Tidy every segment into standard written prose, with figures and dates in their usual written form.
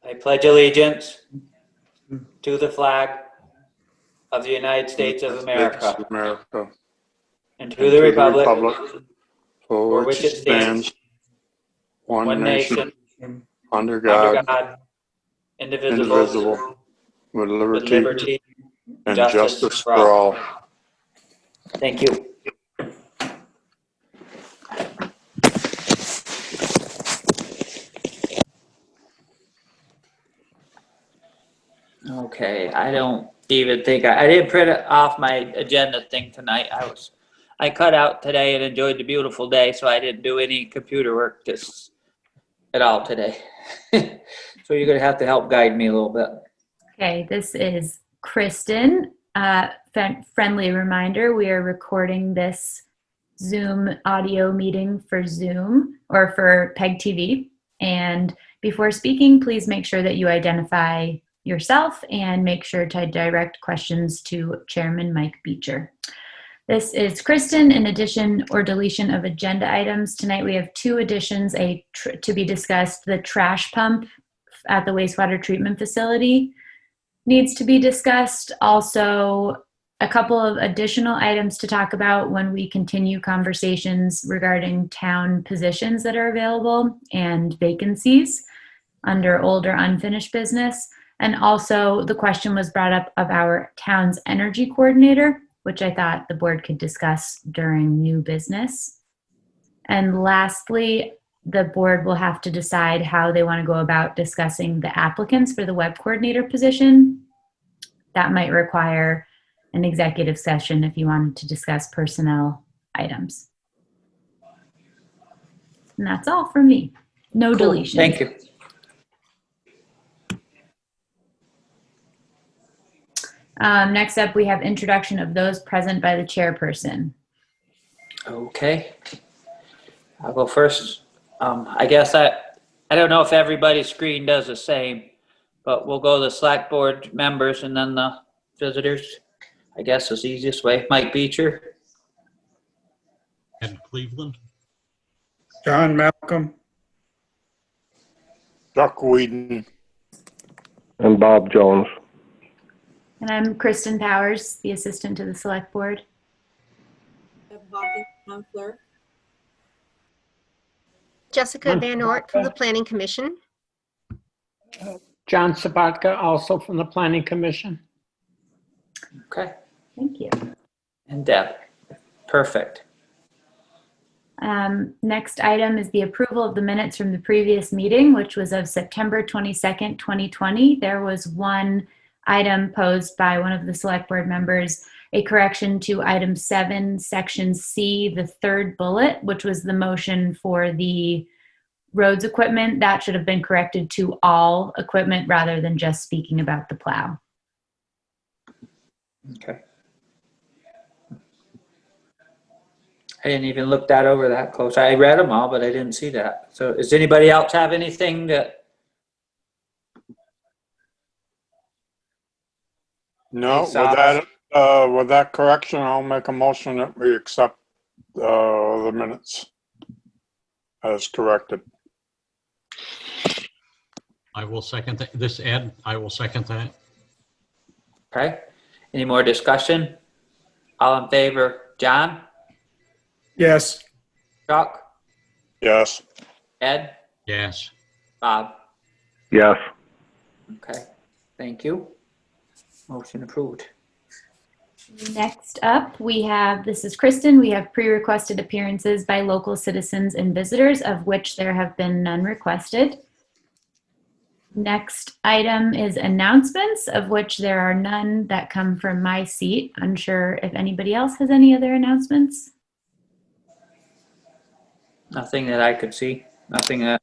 I pledge allegiance to the flag of the United States of America and to the republic for which it stands, one nation, under God, indivisible, with liberty and justice for all. Thank you. Okay, I don't even think I didn't print off my agenda thing tonight. I cut out today and enjoyed the beautiful day, so I didn't do any computer work just at all today. So you're gonna have to help guide me a little bit. Okay, this is Kristen. Friendly reminder, we are recording this Zoom audio meeting for Zoom or for PEG TV. And before speaking, please make sure that you identify yourself and make sure to direct questions to Chairman Mike Beecher. This is Kristen. In addition or deletion of agenda items, tonight we have two additions to be discussed. The trash pump at the wastewater treatment facility needs to be discussed. Also, a couple of additional items to talk about when we continue conversations regarding town positions that are available and vacancies under old or unfinished business. And also the question was brought up of our town's energy coordinator, which I thought the board could discuss during new business. And lastly, the board will have to decide how they want to go about discussing the applicants for the web coordinator position. That might require an executive session if you wanted to discuss personnel items. And that's all from me. No deletion. Thank you. Next up, we have introduction of those present by the chairperson. Okay, I'll go first. I guess I don't know if everybody's screen does the same, but we'll go the Selectboard members and then the visitors. I guess is the easiest way. Mike Beecher. Ed Cleveland. John Malcolm. Chuck Whedon. And Bob Jones. And I'm Kristen Powers, the assistant to the Select Board. Town Clerk. Jessica Van Ort from the Planning Commission. John Sabatka, also from the Planning Commission. Okay, Thank you. and Deb. Perfect. Next item is the approval of the minutes from the previous meeting, which was of September 22nd, 2020. There was one item posed by one of the Select Board members, a correction to item 7, section C, the third bullet, which was the motion for the roads equipment. That should have been corrected to all equipment rather than just speaking about the plow. Okay. I didn't even look that over that close. I read them all, but I didn't see that. So does anybody else have anything that? No, with that correction, I'll make a motion that we accept the minutes as corrected. I will second that. This Ed, I will second that. Okay. Any more discussion? All in favor? John? Yes. Chuck? Yes. Ed? Yes. Bob? Yes. Okay. Thank you. Motion approved. Next up, we have, this is Kristen, we have pre-requested appearances by local citizens and visitors, of which there have been none requested. Next item is announcements, of which there are none that come from my seat. Unsure if anybody else has any other announcements. Nothing that I could see. Nothing that,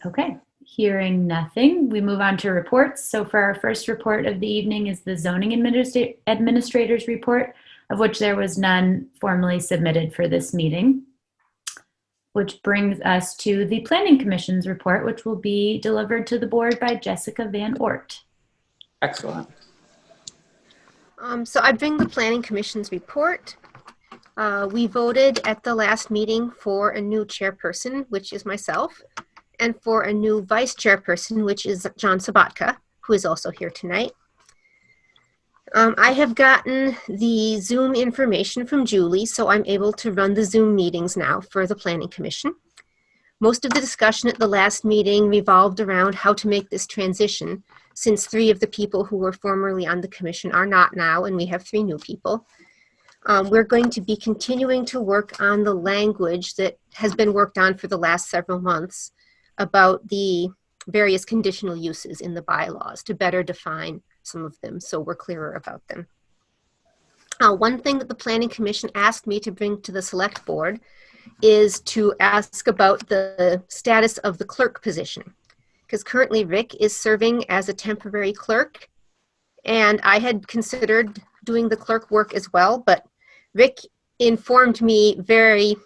Okay, hearing nothing, we move on to reports. So for our first report of the evening is the zoning administrator's report, of which there was none formally submitted for this meeting. Which brings us to the Planning Commission's report, which will be delivered to the board by Jessica Van Ort. excellent. So I bring the Planning Commission's report. We voted at the last meeting for a new chairperson, which is myself. and for a new vice chairperson, which is John Sabatka, who is also here tonight. I have gotten the Zoom information from Julie, so I'm able to run the Zoom meetings now for the Planning Commission. Most of the discussion at the last meeting revolved around how to make this transition, since 3 of the people who were formerly on the commission are not now, and we have 3 new people. We're going to be continuing to work on the language that has been worked on for the last several months about the various conditional uses in the bylaws to better define some of them so we're clearer about them. One thing that the Planning Commission asked me to bring to the Select Board is to ask about the status of the clerk position. Because currently Rick is serving as a temporary clerk, and I had considered doing the clerk work as well, but Rick informed me very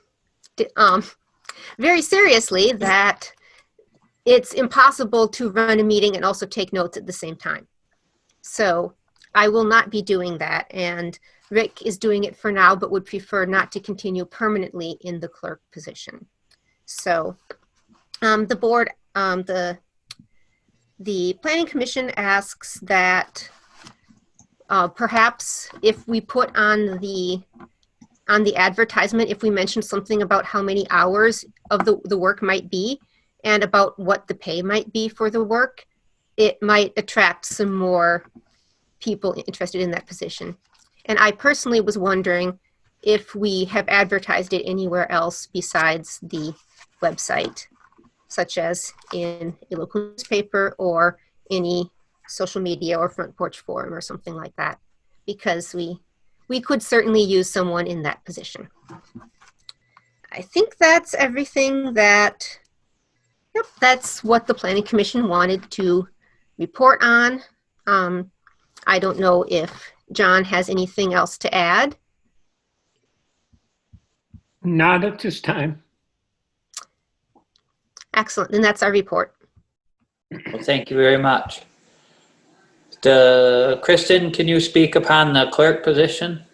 seriously that it's impossible to run a meeting and also take notes at the same time. So I will not be doing that, and Rick is doing it for now, but would prefer not to continue permanently in the clerk position. So the board, the Planning Commission asks that perhaps if we put on the advertisement, if we mention something about how many hours of the work might be and about what the pay might be for the work, it might attract some more people interested in that position. And I personally was wondering if we have advertised it anywhere else besides the website, such as in a local newspaper or any social media or front porch forum or something like that, because we could certainly use someone in that position. I think that's everything that, yep, that's what the Planning Commission wanted to report on. I don't know if John has anything else to add. Not at this time. Excellent, then that's our report. Well, thank you very much. Kristen, can you speak upon the clerk position?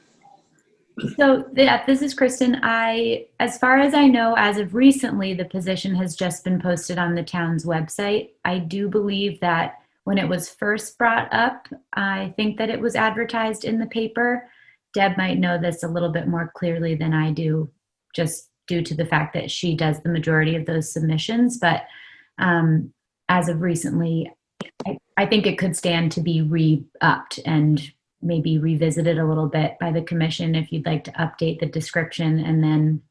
So yeah, this is Kristen. As far as I know, as of recently, the position has just been posted on the town's website. I do believe that when it was first brought up, I think that it was advertised in the paper. Deb might know this a little bit more clearly than I do, just due to the fact that she does the majority of those submissions. But as of recently, I think it could stand to be re-upped and maybe revisited a little bit by the commission if you'd like to update the description. And then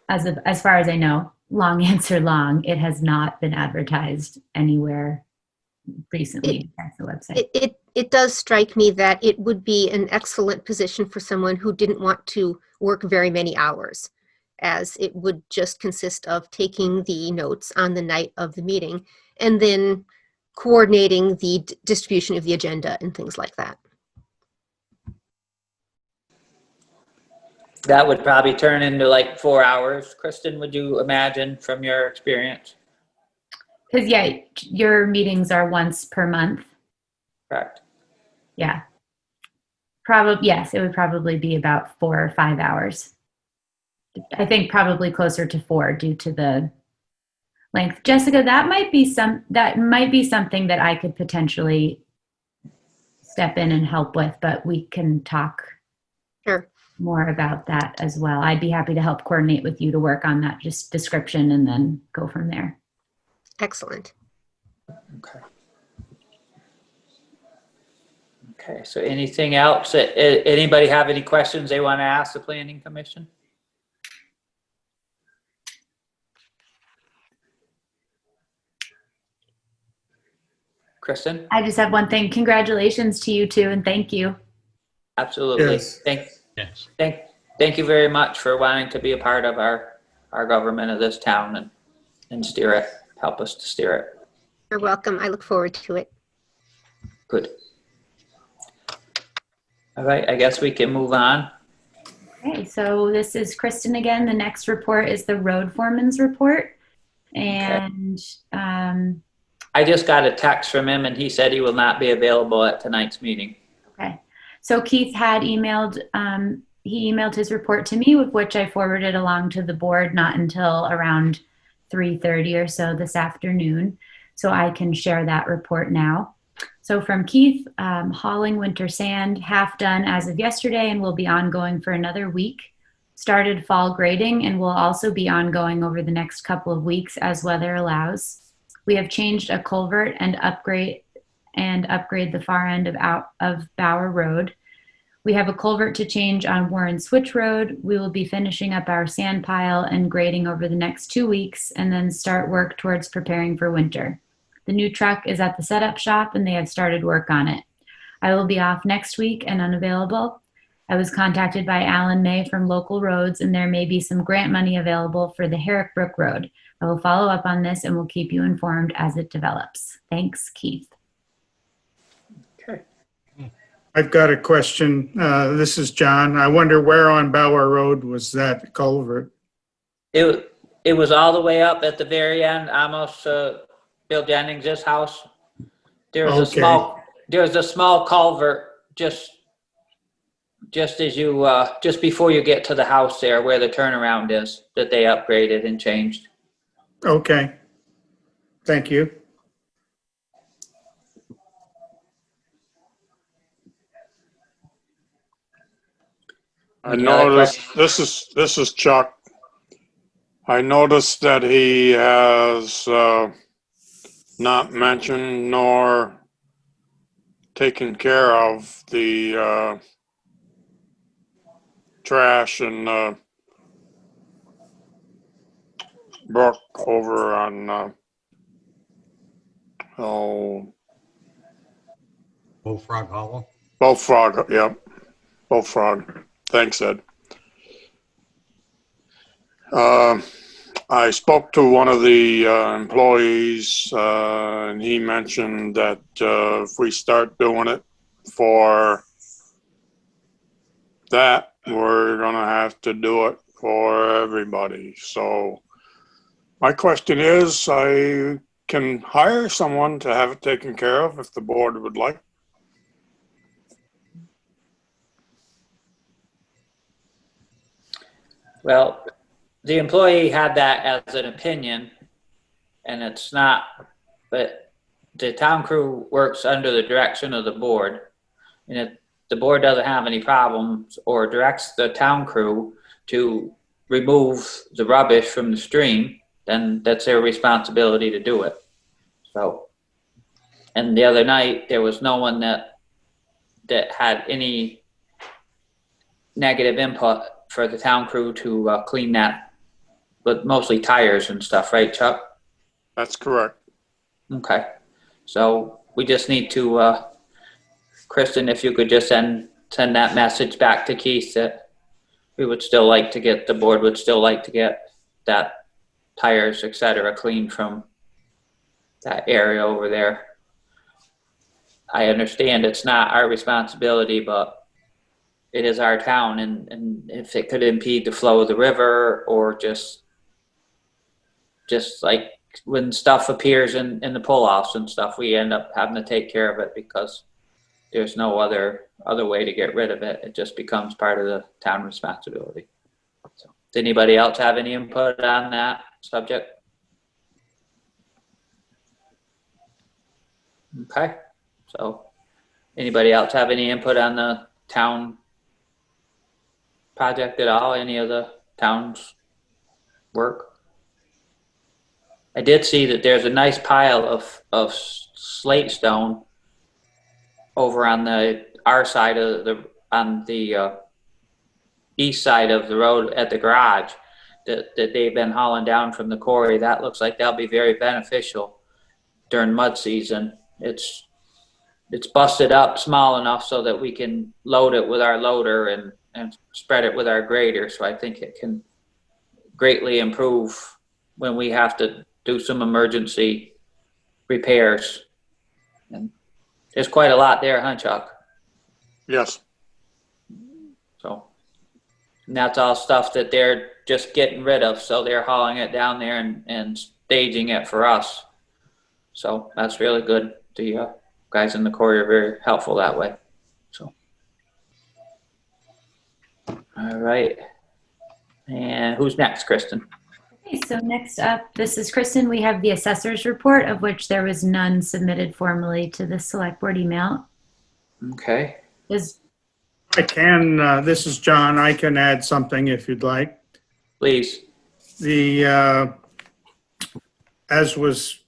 as far as I know, long answer long, it has not been advertised anywhere recently. That's the website. It does strike me that it would be an excellent position for someone who didn't want to work very many hours, as it would just consist of taking the notes on the night of the meeting and then coordinating the distribution of the agenda and things like that. That would probably turn into like 4 hours. Kristen, would you imagine from your experience? Because yeah, your meetings are once per month. Correct. Yeah. Probably, yes, it would probably be about 4 or 5 hours. I think probably closer to 4 due to the length. Jessica, that might be something that I could potentially step in and help with, but we can talk Sure. more about that as well. I'd be happy to help coordinate with you to work on that just description and then go from there. Excellent. Okay. Okay, so anything else? Anybody have any questions they want to ask the Planning Commission? Kristen? I just have one thing. Congratulations to you two, and thank you. Absolutely. Yes. Yes. Thank you very much for wanting to be a part of our government of this town and steer it, help us to steer it. You're welcome. I look forward to it. Good. All right, I guess we can move on. Okay, so this is Kristen again. The next report is the road foreman's report. And I just got a text from him and he said he will not be available at tonight's meeting. okay, so Keith had emailed, he emailed his report to me, with which I forwarded along to the board not until around 3:30 or so this afternoon, so I can share that report now. So from Keith, hauling winter sand, half done as of yesterday and will be ongoing for another week. Started fall grading and will also be ongoing over the next couple of weeks as weather allows. We have changed a culvert and upgrade the far end of Bower Road. We have a culvert to change on Warren Switch Road. We will be finishing up our sand pile and grading over the next 2 weeks and then start work towards preparing for winter. The new truck is at the setup shop and they have started work on it. I will be off next week and unavailable. I was contacted by Alan May from Local Roads and there may be some grant money available for the Herrick Brook Road. I will follow up on this and will keep you informed as it develops. Thanks, Keith. Okay. I've got a question. This is John. I wonder where on Bower Road was that culvert? It was all the way up at the very end, almost Bill Jennings' house. There was a small culvert just as you just before you get to the house there where the turnaround is that they upgraded and changed. Okay. Thank you. I Any other noticed, questions? this is Chuck. I noticed that he has not mentioned nor taken care of the trash and brook over on Bullfrog Hollow. Bullfrog, yep, Bullfrog. Thanks, Ed. I spoke to one of the employees and he mentioned that if we start doing it for that, we're gonna have to do it for everybody. So my question is, I can hire someone to have it taken care of if the board would like. Well, the employee had that as an opinion, and it's not, but the town crew works under the direction of the board. And if the board doesn't have any problems or directs the town crew to remove the rubbish from the stream, then that's their responsibility to do it. So, and the other night, there was no one that had any negative input for the town crew to clean that, but mostly tires and stuff, right, Chuck? That's correct. Okay, so we just need to, Kristen, if you could just send that message back to Keith that we would still like to get, the board would still like to get that tires, et cetera, cleaned from that area over there. I understand it's not our responsibility, but it is our town, and if it could impede the flow of the river or just like when stuff appears in the pull-offs and stuff, we end up having to take care of it because there's no other way to get rid of it. It just becomes part of the town responsibility. So, does anybody else have any input on that subject? Okay, so anybody else have any input on the town project at all? Any of the town's work? I did see that there's a nice pile of slate stone over on our side of the east side of the road at the garage that they've been hauling down from the quarry. That looks like that'll be very beneficial during mud season. It's busted up small enough so that we can load it with our loader and spread it with our grader. So I think it can greatly improve when we have to do some emergency repairs. And there's quite a lot there, huh, Chuck? Yes. So, and that's all stuff that they're just getting rid of. So they're hauling it down there and staging it for us. So that's really good. The guys in the quarry are very helpful that way. So, all right. And who's next, Kristen? Okay, so next up, this is Kristen. We have the assessor's report, of which there was none submitted formally to the select board email. Okay. Is I can, this is John. I can add something if you'd like. Please. The, as was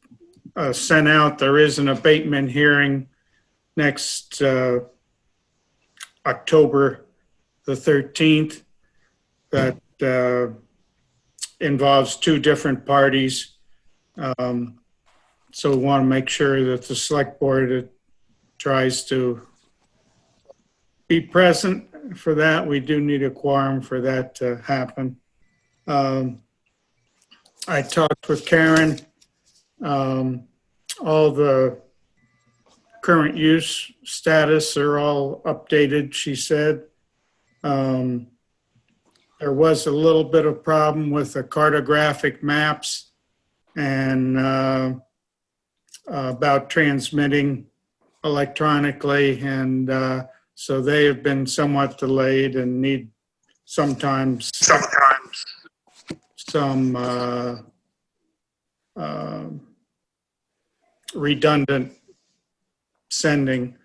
sent out, there is an abatement hearing next October the 13th that involves two different parties. So we want to make sure that the select board tries to be present for that. We do need a quorum for that to happen. I talked with Karen. All the current use status are all updated, she said. There was a little bit of problem with the cartographic maps and about transmitting electronically, and so they have been somewhat delayed and need sometimes some redundant sending.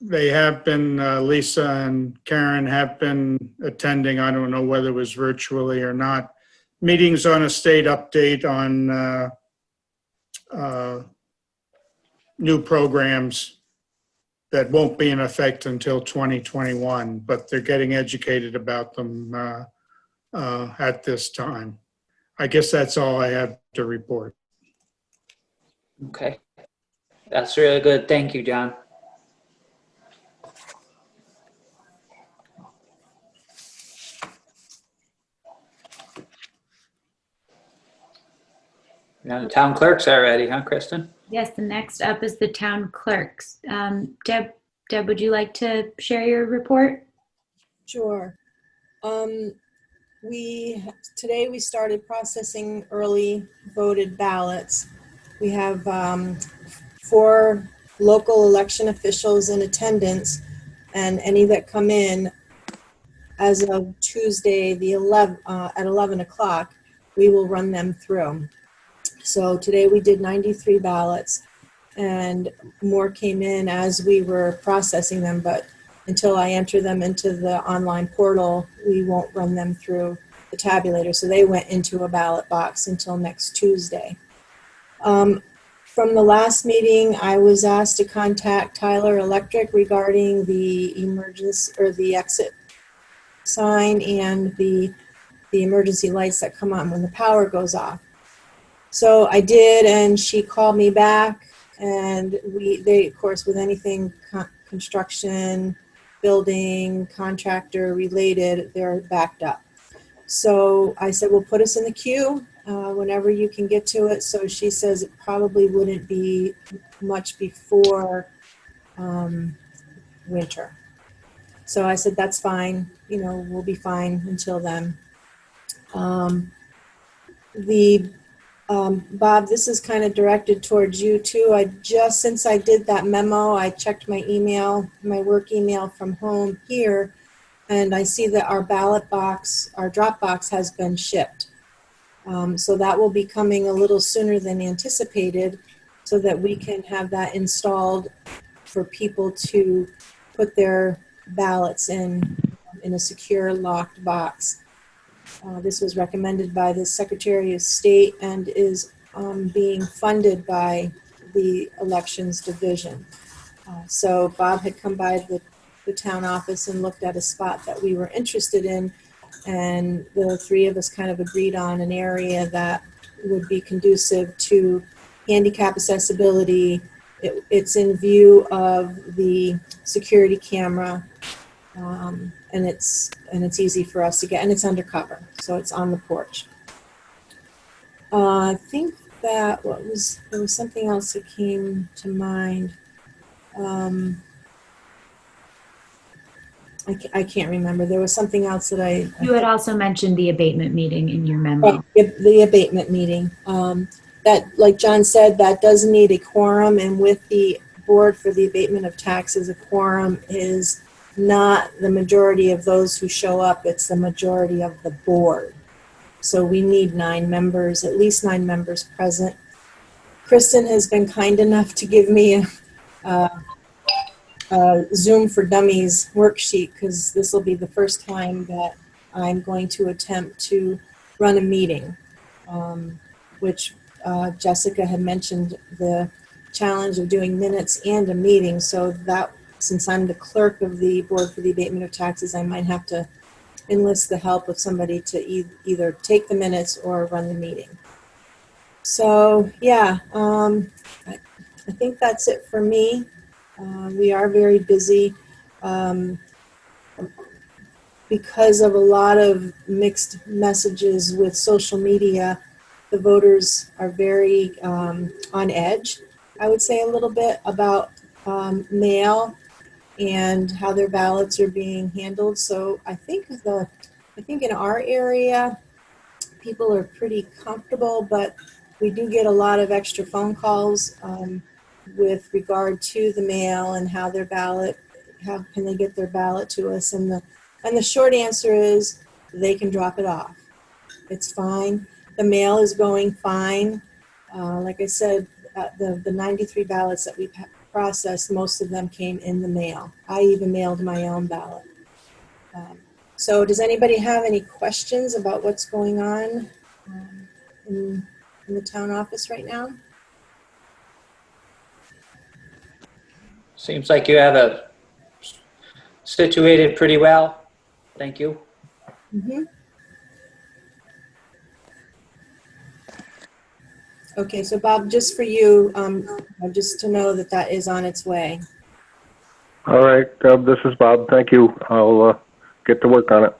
They have been, Lisa and Karen have been attending, I don't know whether it was virtually or not, meetings on a state update on new programs that won't be in effect until 2021, but they're getting educated about them at this time. I guess that's all I have to report. Okay. That's really good. Thank you, John. Now the town clerks are ready, huh, Kristen? yes, the next up is the town clerks. Deb, would you like to share your report? Sure. Today we started processing early voted ballots. We have 4 local election officials in attendance, and any that come in as of Tuesday, the 11th, at 11 o'clock, we will run them through. So today we did 93 ballots, and more came in as we were processing them, but until I enter them into the online portal, we won't run them through the tabulator. So they went into a ballot box until next Tuesday. From the last meeting, I was asked to contact Tyler Electric regarding the emergency or the exit sign and the emergency lights that come on when the power goes off. So I did, and she called me back, and they, of course, with anything construction, building, contractor related, they're backed up. So I said, well, put us in the queue whenever you can get to it. So she says it probably wouldn't be much before winter. So I said, that's fine. You know, we'll be fine until then. Bob, this is kind of directed towards you too. Since I did that memo, I checked my email, my work email from home here, and I see that our ballot box, our drop box has been shipped. So that will be coming a little sooner than anticipated so that we can have that installed for people to put their ballots in a secure locked box. This was recommended by the Secretary of State and is being funded by the Elections Division. So Bob had come by the town office and looked at a spot that we were interested in, and the 3 of us kind of agreed on an area that would be conducive to handicap accessibility. It's in view of the security camera. And it's easy for us to get, and it's undercover, so it's on the porch. I think that there was something else that came to mind. I can't remember. There was something else that You had also mentioned the abatement meeting in your memo. the abatement meeting. That, like John said, that does need a quorum, and with the board for the abatement of taxes, a quorum is not the majority of those who show up, it's the majority of the board. So we need 9 members, at least 9 members present. Kristen has been kind enough to give me a Zoom for Dummies worksheet, because this will be the first time that I'm going to attempt to run a meeting, which Jessica had mentioned the challenge of doing minutes and a meeting. So that, since I'm the clerk of the Board for the Abatement of Taxes, I might have to enlist the help of somebody to either take the minutes or run the meeting. So yeah, I think that's it for me. We are very busy because of a lot of mixed messages with social media. The voters are very on edge, I would say, a little bit about mail and how their ballots are being handled. So I think in our area, people are pretty comfortable, but we do get a lot of extra phone calls with regard to the mail and how can they get their ballot to us. And the short answer is they can drop it off. It's fine. The mail is going fine. Like I said, the 93 ballots that we processed, most of them came in the mail. I even mailed my own ballot. So does anybody have any questions about what's going on in the town office right now? Seems like you have it situated pretty well. Thank you. Mm-hmm. Okay, so Bob, just for you, just to know that is on its way. All right, this is Bob. Thank you. I'll get to work on it.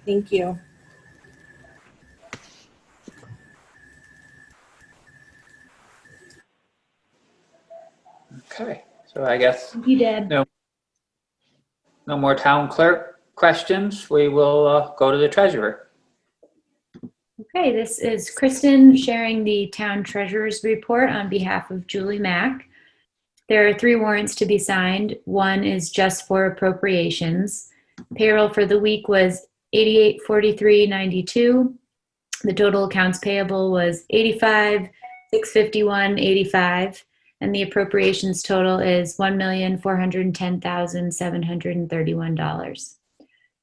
Thank you. Okay, so I guess You did. no more town clerk questions. We will go to the treasurer. Okay, this is Kristen sharing the town treasurer's report on behalf of Julie Mack. There are 3 warrants to be signed. One is just for appropriations. Payroll for the week was $88.43.92. The total accounts payable was $85,651.85, and the appropriations total is $1,410,731.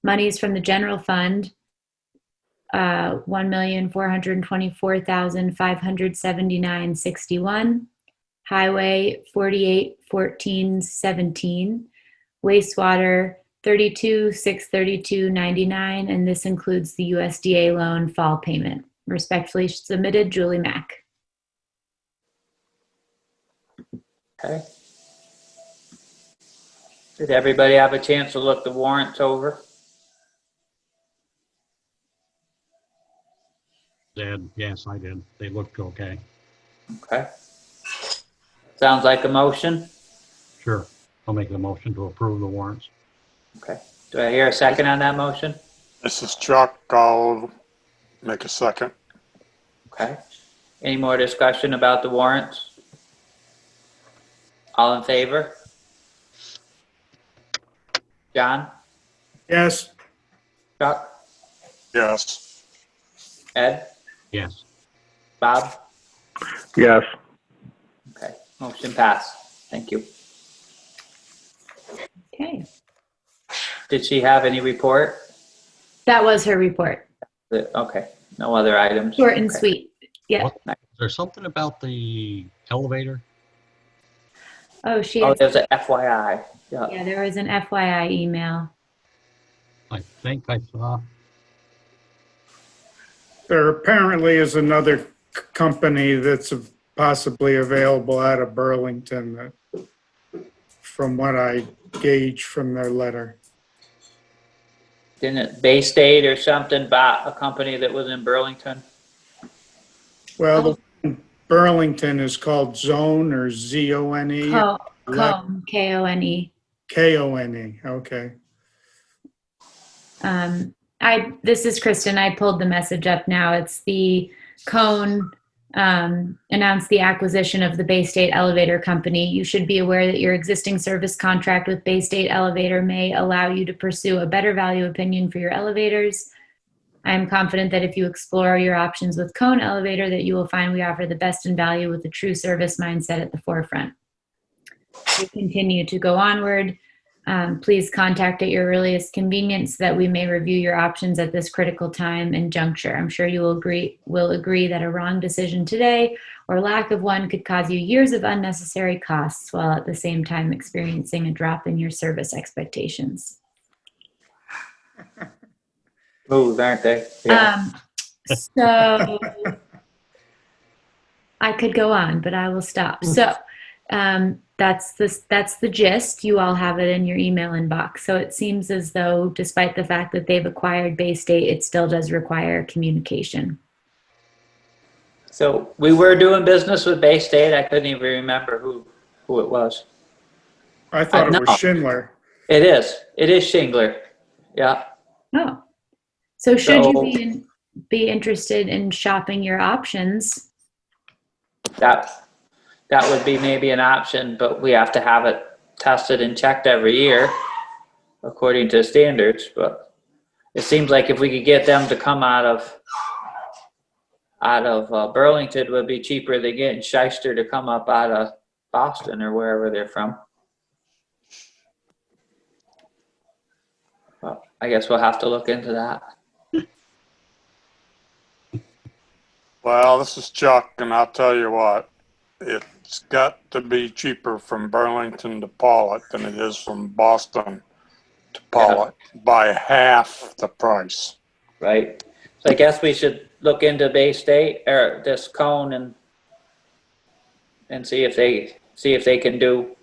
Monies from the general fund, $1,424,579.61. Highway, $48,1417. Wastewater, $32,632.99, and this includes the USDA loan fall payment. Respectfully submitted, Julie Mack. Okay. Did everybody have a chance to look the warrants over? Did, yes, I did. They looked okay. Okay. Sounds like a motion. Sure. I'll make the motion to approve the warrants. Okay. Do I hear a second on that motion? This is Chuck. I'll make a second. Okay. Any more discussion about the warrants? All in favor? John? Yes, Chuck? Yes. Ed? Yes. Bob? Yes. Okay. Motion passed. Thank you. Okay, Did she have any report? that was her report. Okay. No other items? Short and Okay. sweet. Yeah. What? Is there something about the elevator? Oh, she Oh, had, there's a FYI. Yeah. yeah, there was an FYI email. I think I saw. there apparently is another company that's possibly available out of Burlington, from what I gauge from their letter. Didn't Bay State or something bought a company that was in Burlington? Well, the one in Burlington is called Zone, or Z-O-N-E. Cone, K-O-N-E. K-O-N-E, okay. This is Kristen. I pulled the message up now. It's the Cone announced the acquisition of the Bay State Elevator Company. You should be aware that your existing service contract with Bay State Elevator may allow you to pursue a better value opinion for your elevators. I am confident that if you explore your options with Cone Elevator, that you will find we offer the best in value with a true service mindset at the forefront. We continue to go onward. Please contact at your earliest convenience so that we may review your options at this critical time and juncture. I'm sure you will agree that a wrong decision today or lack of one could cause you years of unnecessary costs while at the same time experiencing a drop in your service expectations. Smooth, aren't they? Yeah. So I could go on, but I will stop. So that's the gist. You all have it in your email inbox. So it seems as though, despite the fact that they've acquired Bay State, it still does require communication. So we were doing business with Bay State. I couldn't even remember who it was. I thought it No. was Schindler. It is. It is Shingler. Yeah. Oh, so should So- you be interested in shopping your options? That would be maybe an option, but we have to have it tested and checked every year according to standards. But it seems like if we could get them to come out of Burlington, it would be cheaper than getting Shyster to come up out of Boston or wherever they're from. Well, I guess we'll have to look into that. Well, this is Chuck, and I'll tell you what, it's got to be cheaper from Burlington to Pawlet than it is from Boston to Pawlet by half the price. Right. So I guess we should look into Bay State or this Cone and see if they can do,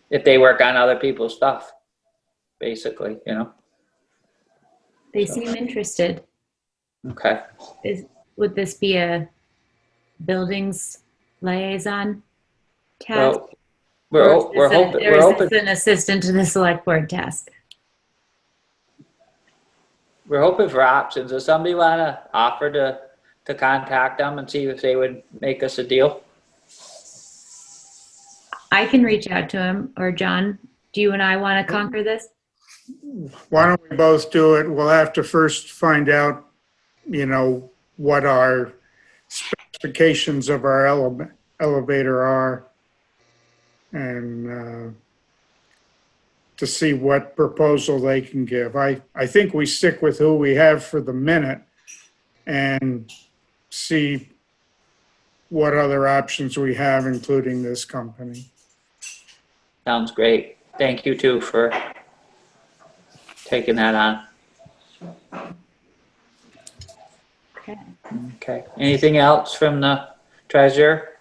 if they work on other people's stuff, basically, you know. They seem interested. Okay. Would this be a buildings liaison task? Well, we're hoping, Or is this an assistant to the select board task? we're hoping for options. Does somebody want to offer to contact them and see if they would make us a deal? I can reach out to him, or John. Do you and I want to conquer this? Why don't we both do it? We'll have to first find out, what our specifications of our elevator are, and to see what proposal they can give. I think we stick with who we have for the minute and see what other options we have, including this company. Sounds great. Thank you too for taking that on. Okay. Okay. Anything else from the treasurer?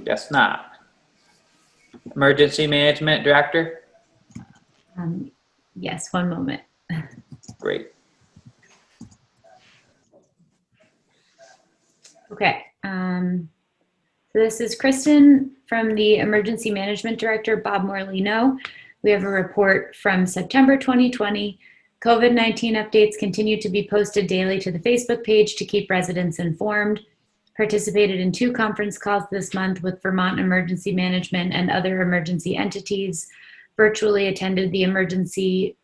Guess not. Emergency Management Director? Yes, one moment. Great. Okay. So this is Kristen from the Emergency Management Director, Bob Morlino. We have a report from September 2020. COVID-19 updates continue to be posted daily to the Facebook page to keep residents informed. Participated in 2 conference calls this month with Vermont Emergency Management and other emergency entities. Virtually attended the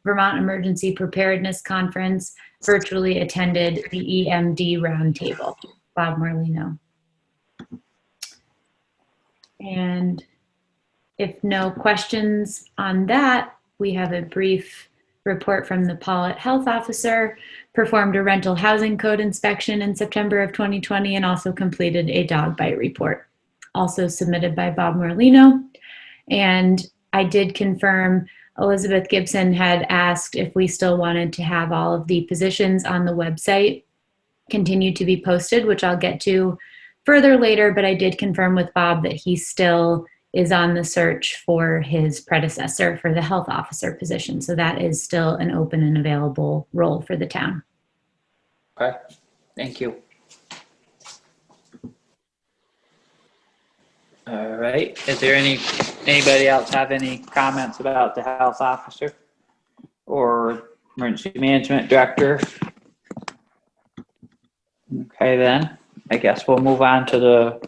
Vermont Emergency Preparedness Conference. Virtually attended the EMD Roundtable. Bob Morlino. And if no questions on that, we have a brief report from the Pawlet Health Officer, performed a rental housing code inspection in September of 2020, and also completed a dog bite report, also submitted by Bob Morlino. And I did confirm Elizabeth Gibson had asked if we still wanted to have all of the positions on the website continue to be posted, which I'll get to further later, but I did confirm with Bob that he still is on the search for his predecessor for the health officer position. So that is still an open and available role for the town. Okay. Thank you. All right. Is there anybody else have any comments about the health officer or emergency management director? Okay, then I guess we'll move on to the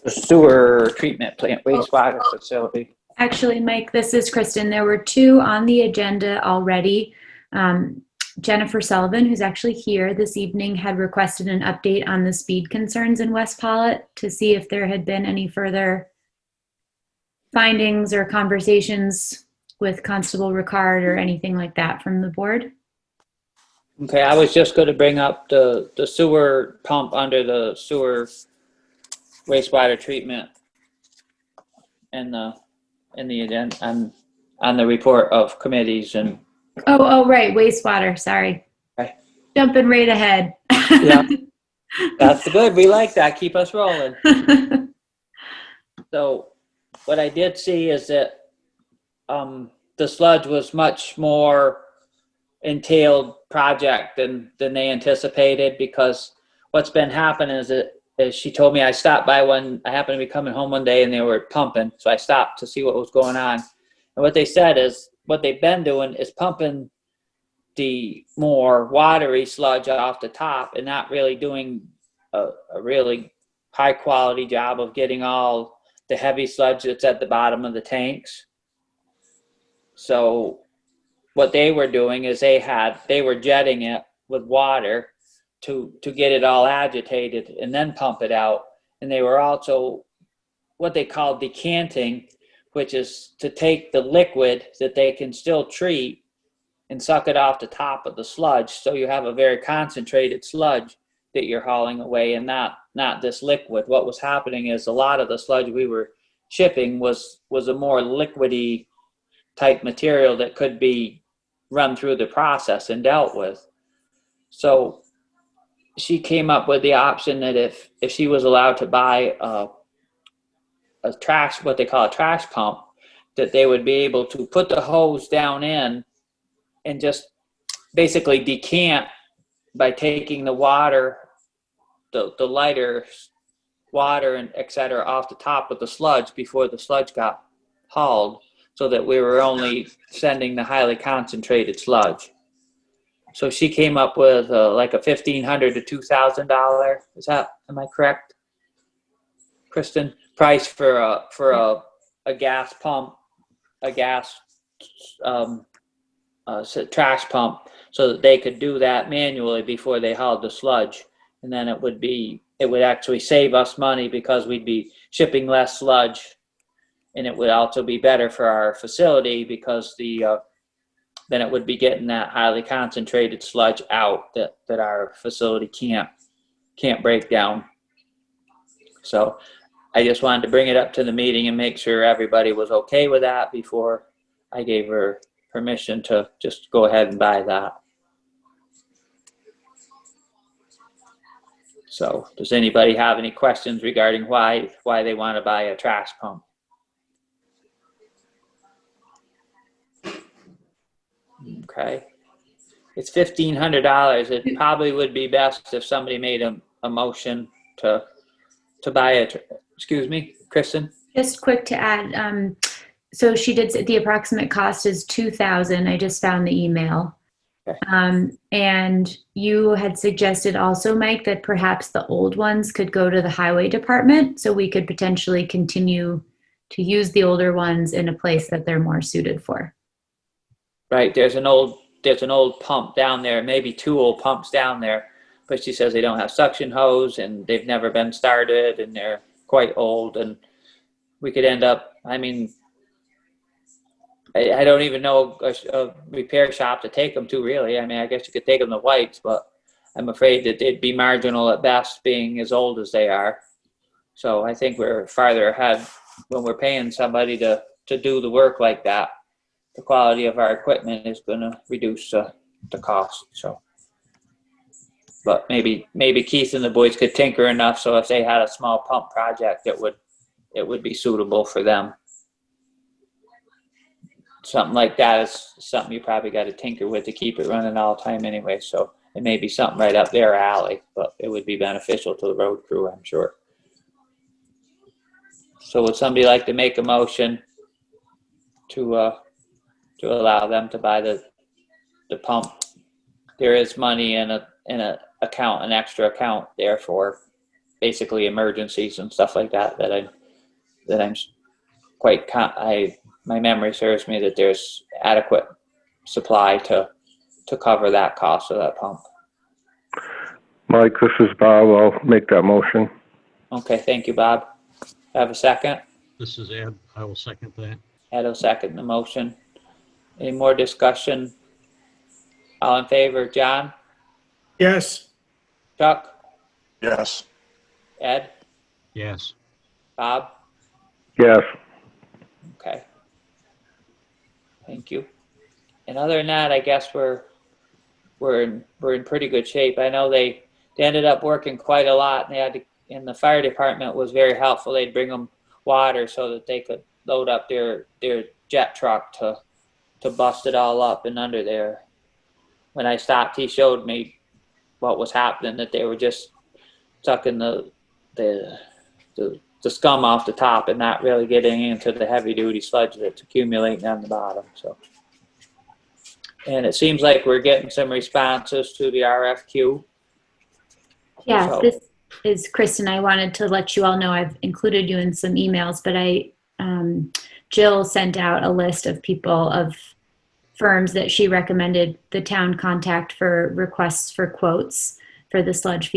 sewer treatment plant wastewater facility. Actually, Mike, this is Kristen. There were two on the agenda already. Jennifer Sullivan, who's actually here this evening, had requested an update on the speed concerns in West Pawlet to see if there had been any further findings or conversations with Constable Ricard or anything like that from the board. Okay, I was just going to bring up the sewer pump under the sewer wastewater treatment and in the agenda on the report of committees and. Oh, right, wastewater, sorry. Okay. Jumping right ahead. Yeah, that's good. We like that. Keep us rolling. So what I did see is that the sludge was much more entailed project than they anticipated, because what's been happening is that, as she told me, I stopped by when I happened to be coming home one day and they were pumping, so I stopped to see what was going on. And what they said is what they've been doing is pumping the more watery sludge off the top and not really doing a really high quality job of getting all the heavy sludge that's at the bottom of the tanks. So what they were doing is they were jetting it with water to get it all agitated and then pump it out. And they were also what they call decanting, which is to take the liquid that they can still treat and suck it off the top of the sludge. So you have a very concentrated sludge that you're hauling away and not this liquid. What was happening is a lot of the sludge we were shipping was a more liquidy type material that could be run through the process and dealt with. So she came up with the option that if she was allowed to buy a trash, what they call a trash pump, that they would be able to put the hose down in and just basically decant by taking the water, the lighter water and et cetera off the top of the sludge before the sludge got hauled, so that we were only sending the highly concentrated sludge. So she came up with like a $1,500 to $2,000. Am I correct, Kristen? Price for a gas pump, a gas trash pump, so that they could do that manually before they hauled the sludge. And then it would actually save us money because we'd be shipping less sludge, and it would also be better for our facility because then it would be getting that highly concentrated sludge out that our facility can't break down. So I just wanted to bring it up to the meeting and make sure everybody was okay with that before I gave her permission to just go ahead and buy that. So does anybody have any questions regarding why they want to buy a trash pump? Okay. It's $1,500. It probably would be best if somebody made a motion to buy it. Excuse me, Kristen? Just quick to add, so she did say the approximate cost is $2,000. I just found the email. Okay. And you had suggested also, Mike, that perhaps the old ones could go to the highway department, so we could potentially continue to use the older ones in a place that they're more suited for. Right. There's an old pump down there, maybe two old pumps down there, but she says they don't have suction hose and they've never been started and they're quite old, and we could end up, I mean, I don't even know a repair shop to take them to, really. I mean, I guess you could take them to White's, but I'm afraid that they'd be marginal at best, being as old as they are. So I think we're farther ahead when we're paying somebody to do the work like that. The quality of our equipment is going to reduce the cost. So, but maybe Keith and the boys could tinker enough so if they had a small pump project, it would be suitable for them. Something like that is something you probably got to tinker with to keep it running all the time anyway. So it may be something right up their alley, but it would be beneficial to the road crew, I'm sure. So would somebody like to make a motion to allow them to buy the pump? There is money in an account, an extra account there for basically emergencies and stuff like that I'm my memory serves me that there's adequate supply to cover that cost of that pump. Mike, this is Bob. I'll make that motion. Okay, thank you, Bob. Have a second? This is Ed. I will second that. Ed will second the motion. Any more discussion? All in favor, John? Yes, Chuck? Yes. Ed? Yes. Bob? Yes. Okay. Thank you. And other than that, I guess we're in pretty good shape. I know they ended up working quite a lot, and and the fire department was very helpful. They'd bring them water so that they could load up their jet truck to bust it all up and under there. When I stopped, he showed me what was happening, that they were just sucking the scum off the top and not really getting into the heavy duty sludge that's accumulating on the bottom. So, and it seems like we're getting some responses to the RFQ. Yeah, So- this is Kristen. I wanted to let you all know I've included you in some emails, but Jill sent out a list of firms that she recommended the town contact for requests for quotes for the sludge storage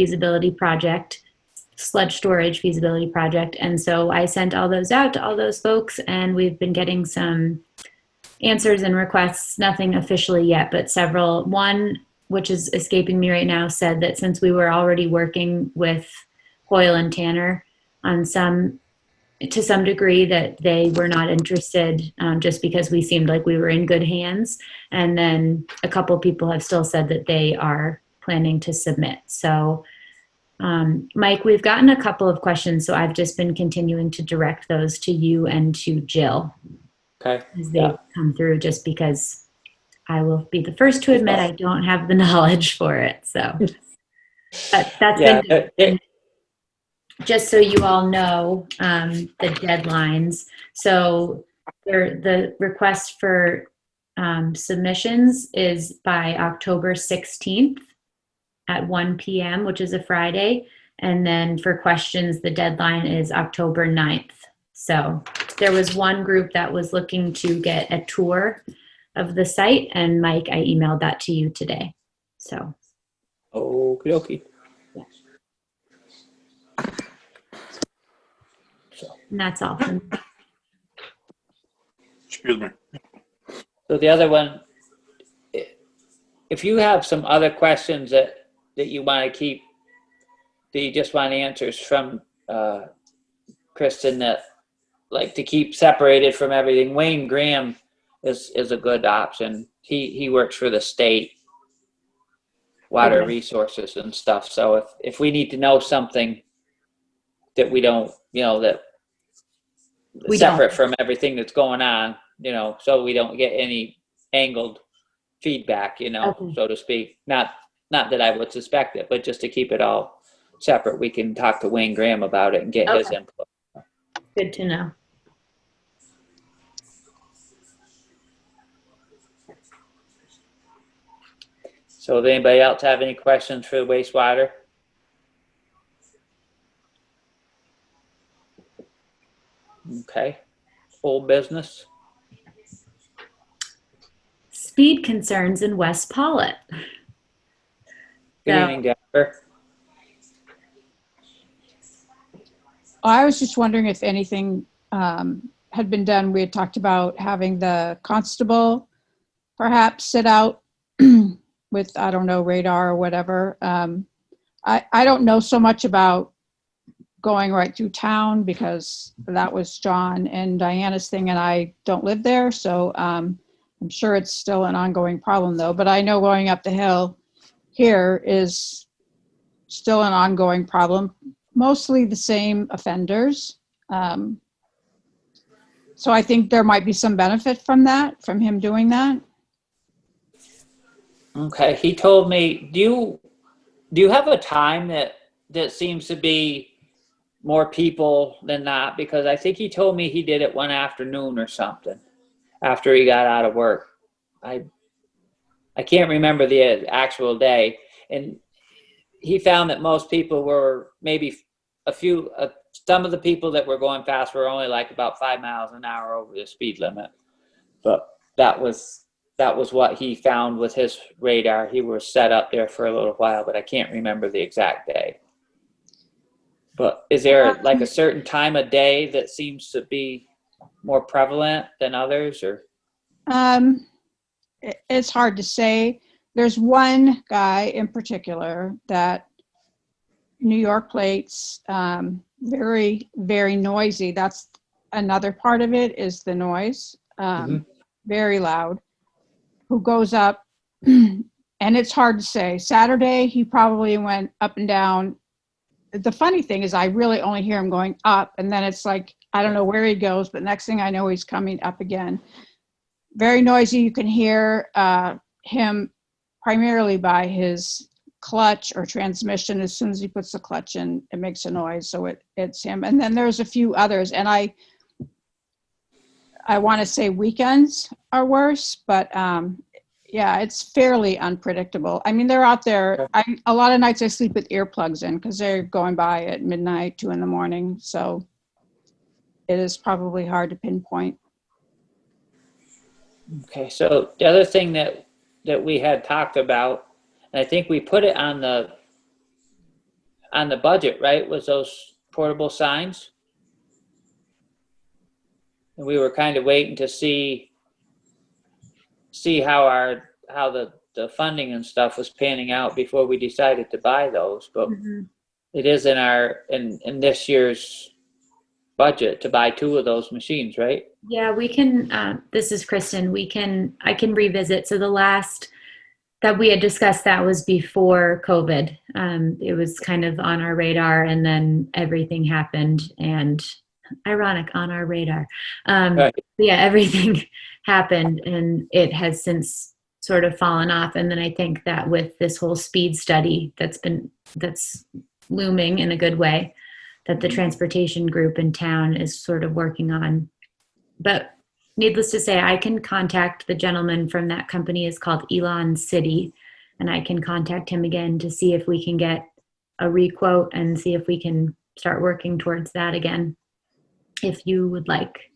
feasibility project. And so I sent all those out to all those folks, and we've been getting some answers and requests, nothing officially yet, but several. One, which is escaping me right now, said that since we were already working with Hoyle and Tanner on to some degree, that they were not interested, just because we seemed like we were in good hands. And then a couple people have still said that they are planning to submit. So, Mike, we've gotten a couple of questions, so I've just been continuing to direct those to you and to Jill Okay. as they come through, just because I will be the first to admit I don't have the knowledge for it. So but that's Yeah, been good. Just so you all know, the deadlines. So the request for submissions is by October 16th at 1 p.m., which is a Friday. And then for questions, the deadline is October 9th. So there was one group that was looking to get a tour of the site, and Mike, I emailed that to you today. So. okie dokie. And that's all from me. Excuse me. So the other one, if you have some other questions that you want to keep, that you just want answers from Kristen, that like to keep separated from everything, Wayne Graham is a good option. He works for the state water resources and stuff. So if we need to know something that we don't, that separate from everything that's going on, so we don't get any angled feedback, so to speak. Not that I would suspect it, but just to keep it all separate, we can talk to Wayne Graham about it and get his input. Good to know. So does anybody else have any questions for the wastewater? Okay. Old business. Speed concerns in West Pawlet. Good evening, Jennifer. I was just wondering if anything had been done. We had talked about having the constable perhaps sit out with, I don't know, radar or whatever. I don't know so much about going right through town because that was John and Diana's thing, and I don't live there. So I'm sure it's still an ongoing problem though. But I know going up the hill here is still an ongoing problem. Mostly the same offenders. So I think there might be some benefit from him doing that. Okay, he told me, do you have a time that seems to be more people than not? Because I think he told me he did it one afternoon or something after he got out of work. I can't remember the actual day. And he found that most people were maybe a some of the people that were going fast were only like about 5 miles an hour over the speed limit. But that was what he found with his radar. He was set up there for a little while, but I can't remember the exact day. But is there like a certain time of day that seems to be more prevalent than others, or? It's hard to say. There's one guy in particular that New York plates, very, very noisy. That's another part of it, is the noise, very loud, who goes up, and it's hard to say. Saturday, he probably went up and down. The funny thing is I really only hear him going up, and then it's like, I don't know where he goes, but next thing I know, he's coming up again. Very noisy. You can hear him primarily by his clutch or transmission. As soon as he puts the clutch in, it makes a noise. So it's him. And then there's a few others. And I want to say weekends are worse, but yeah, it's fairly unpredictable. I mean, they're out there. A lot of nights I sleep with earplugs in because they're going by at midnight, 2 a.m. So it is probably hard to pinpoint. Okay, so the other thing that we had talked about, and I think we put it on the budget, right, was those portable signs. And we were kind of waiting to see how the funding and stuff was panning out before we decided to buy those. But it is in this year's budget to buy 2 of those machines, right? Yeah, we can, this is Kristen, I can revisit. So the last that we had discussed, that was before COVID. It was kind of on our radar, and then everything happened, and ironic, on our radar. Right. Yeah, everything happened, and it has since sort of fallen off. And then I think that with this whole speed study that's looming in a good way, that the transportation group in town is sort of working on. But needless to say, I can contact the gentleman from that company. Is called Elon City, and I can contact him again to see if we can get a requote and see if we can start working towards that again, if you would like.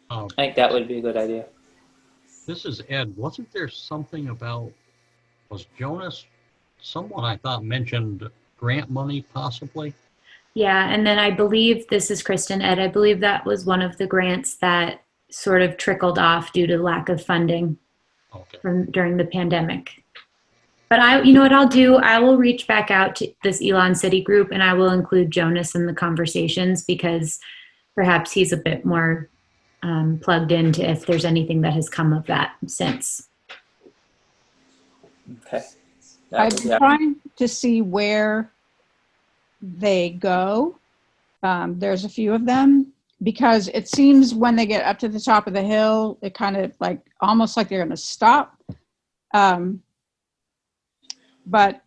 I think that would be a good idea. This is Ed. Wasn't there something about, was Jonas, someone I thought mentioned grant money possibly? Yeah, and then I believe, this is Kristen, Ed, I believe that was one of the grants that sort of trickled off due to lack of funding during the pandemic. But you know what I'll do? I will reach back out to this Elon City group, and I will include Jonas in the conversations, because perhaps he's a bit more plugged into if there's anything that has come of that since. Okay. I've been trying to see where they go. There's a few of them, because it seems when they get up to the top of the hill, it kind of like almost like they're going to stop. But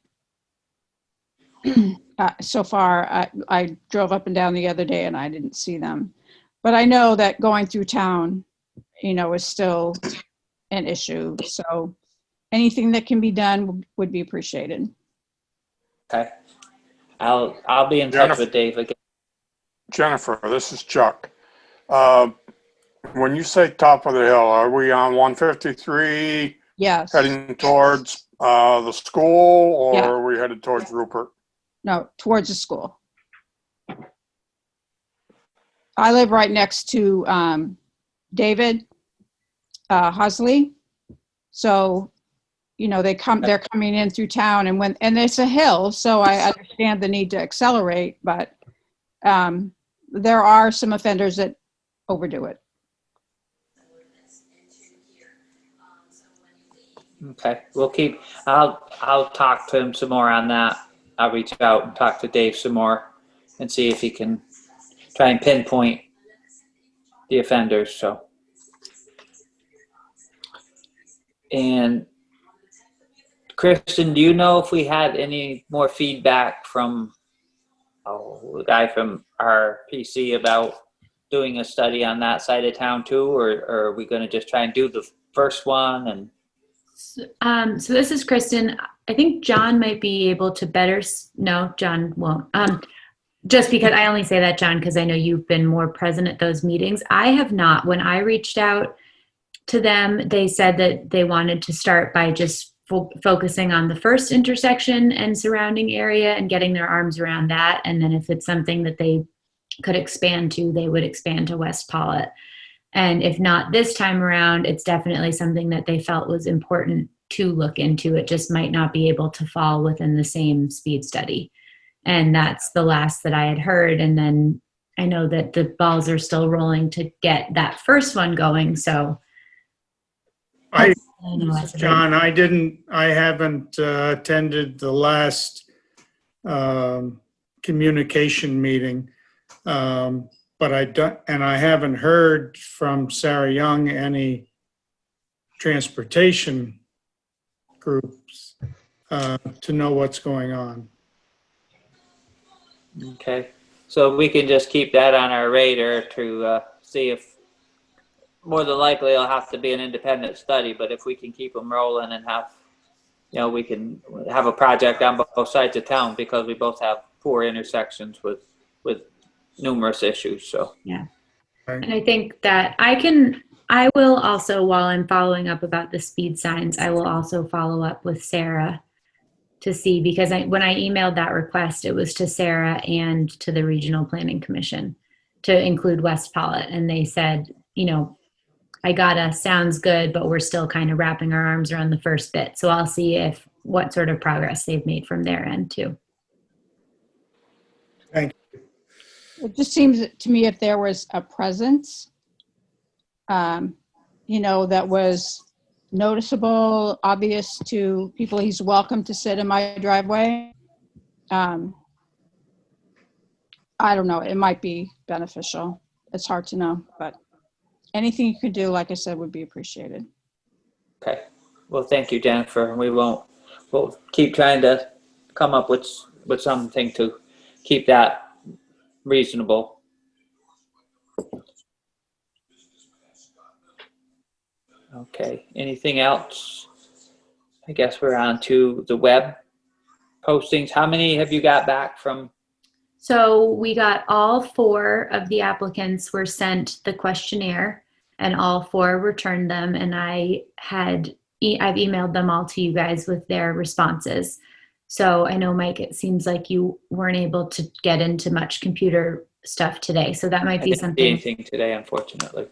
so far, I drove up and down the other day and I didn't see them. But I know that going through town, is still an issue. So anything that can be done would be appreciated. Okay. I'll be in touch with Dave again. Jennifer, this is Chuck. When you say top of the hill, are we on 153? Yes. Heading towards the school, or Yeah. are we headed towards Rupert? No, towards the school. I live right next to David Husley. So, they're coming in through town, and it's a hill, so I understand the need to accelerate, but there are some offenders that overdo it. Okay, I'll talk to him some more on that. I'll reach out and talk to Dave some more and see if he can try and pinpoint the offenders. So, and Kristen, do you know if we had any more feedback from the guy from our PC about doing a study on that side of town too, or are we going to just try and do the first one? And so this is Kristen. I think John might be able to better. No, John won't. just because I only say that, John, because I know you've been more present at those meetings. I have not. When I reached out to them, they said that they wanted to start by just focusing on the first intersection and surrounding area and getting their arms around that. And then if it's something that they could expand to, they would expand to West Pawlet. And if not this time around, it's definitely something that they felt was important to look into. It just might not be able to fall within the same speed study. And that's the last that I had heard. And then I know that the balls are still rolling to get that first one going. So This that's is John, I haven't attended the last communication meeting. But I haven't heard from Sarah Young any transportation groups to know what's going on. Okay, so we can just keep that on our radar to see if, more than likely it'll have to be an independent study, but if we can keep them rolling and have, you know, we can have a project on both sides of town, because we both have 4 intersections with numerous issues, so. Yeah. And I think that I will also, while I'm following up about the speed signs, I will also follow up with Sarah to see, because when I emailed that request, it was to Sarah and to the Regional Planning Commission to include West Pawlet. And they said, you know, I got sounds good, but we're still kind of wrapping our arms around the first bit. So I'll see what sort of progress they've made from their end too. Thank you. It just seems to me if there was a presence, you know, that was noticeable, obvious to people, he's welcome to sit in my driveway. I don't know, it might be beneficial. It's hard to know, but anything you could do, like I said, would be appreciated. Okay, well, thank you, Jennifer. We'll keep trying to come up with something to keep that reasonable. Okay, anything else? I guess we're on to the web postings. How many have you got back from? So we got all 4 of the applicants were sent the questionnaire, and all 4 returned them. And I've emailed them all to you guys with their responses. So I know, Mike, it seems like you weren't able to get into much computer stuff today. So that might be something. I didn't see anything today, unfortunately.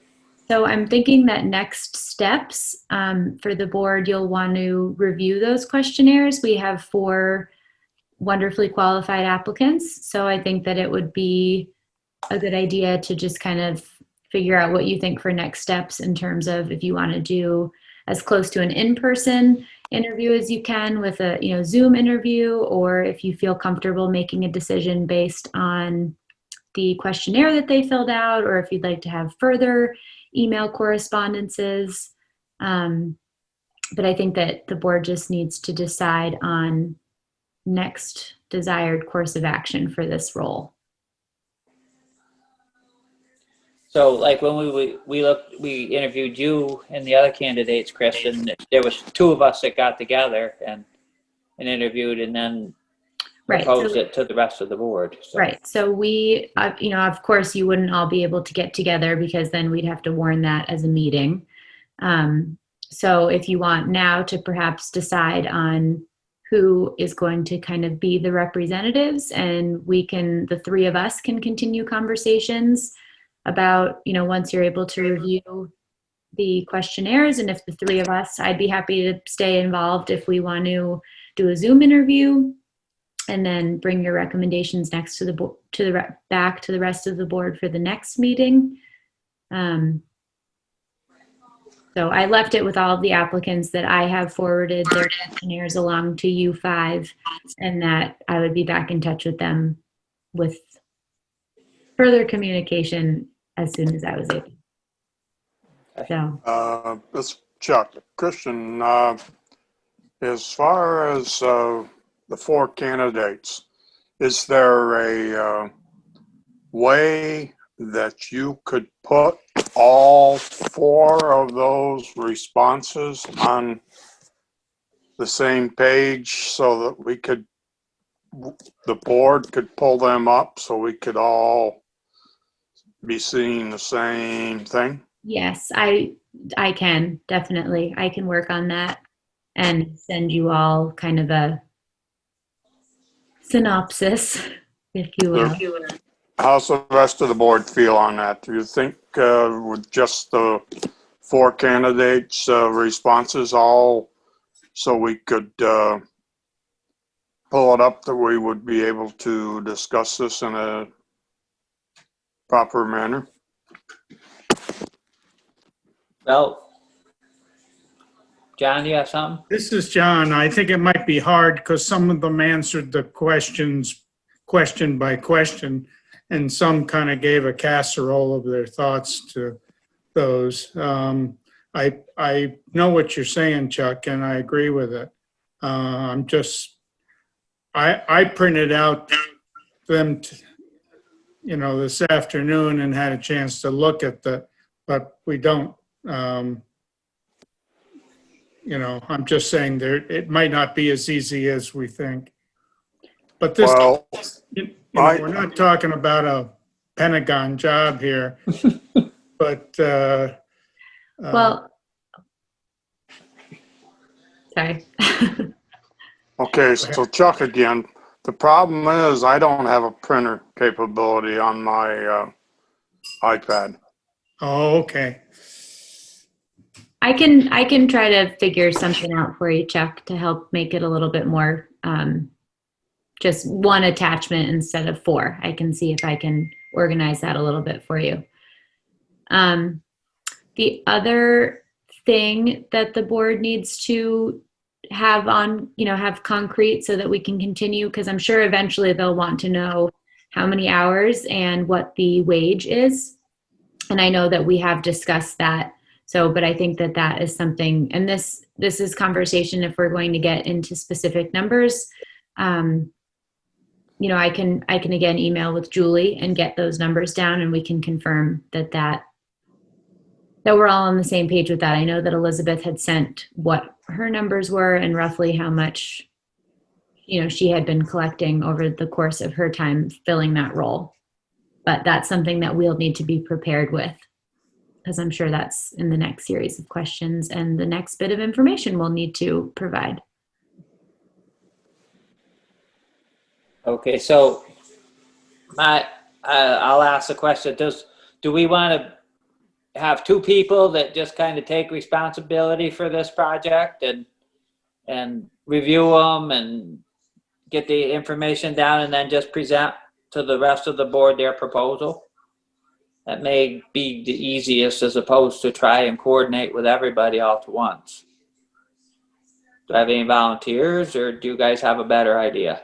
So I'm thinking that next steps for the board, you'll want to review those questionnaires. We have 4 wonderfully qualified applicants. So I think that it would be a good idea to just kind of figure out what you think for next steps in terms of if you want to do as close to an in-person interview as you can with a Zoom interview, or if you feel comfortable making a decision based on the questionnaire that they filled out, or if you'd like to have further email correspondences. But I think that the board just needs to decide on next desired course of action for this role. So like when we interviewed you and the other candidates, Chris, and there was 2 of us that got together and interviewed and then proposed it to the rest of the board. So. Right. So we, of course you wouldn't all be able to get together because then we'd have to warn that as a meeting. So if you want now to perhaps decide on who is going to kind of be the representatives, and the 3 of us can continue conversations about, once you're able to review the questionnaires, and if the 3 of us, I'd be happy to stay involved if we want to do a Zoom interview, and then bring your recommendations next to back to the rest of the board for the next meeting. So I left it with all of the applicants that I have forwarded their questionnaires along to you 5, and that I would be back in touch with them with further communication as soon as I was able. So. This Chuck, Christian, as far as the 4 candidates, is there a way that you could put all 4 of those responses on the same page so that we could the board could pull them up so we could all be seeing the same thing? Yes, I can, definitely. I can work on that and send you all kind of a synopsis, if you will. How's the rest of the board feel on that? Do you think with just the 4 candidates' responses all, so we could pull it up, that we would be able to discuss this in a proper manner? Well, John, you have something? This is John. I think it might be hard because some of them answered the questions question by question, and some kind of gave a casserole of their thoughts to those. I know what you're saying, Chuck, and I agree with it. I printed out them, this afternoon and had a chance to look at but we don't. I'm just saying it might not be as easy as we think. But this, Well, we're not talking about a Pentagon job here, but Well, sorry. okay, so Chuck again. The problem is I don't have a printer capability on my iPad. oh, okay. I can try to figure something out for you, Chuck, to help make it a little bit more just one attachment instead of 4. I can see if I can organize that a little bit for you. The other thing that the board needs to have on, have concrete so that we can continue, because I'm sure eventually they'll want to know how many hours and what the wage is. And I know that we have discussed that. So, but I think that that is something, and this is conversation if we're going to get into specific numbers. I can again email with Julie and get those numbers down, and we can confirm that we're all on the same page with that. I know that Elizabeth had sent what her numbers were and roughly how much, she had been collecting over the course of her time filling that role. But that's something that we'll need to be prepared with, because I'm sure that's in the next series of questions and the next bit of information we'll need to provide. Okay, so I'll ask the question. Do we want to have 2 people that just kind of take responsibility for this project and review them and get the information down and then just present to the rest of the board their proposal? That may be the easiest, as opposed to try and coordinate with everybody all at once. Do I have any volunteers, or do you guys have a better idea?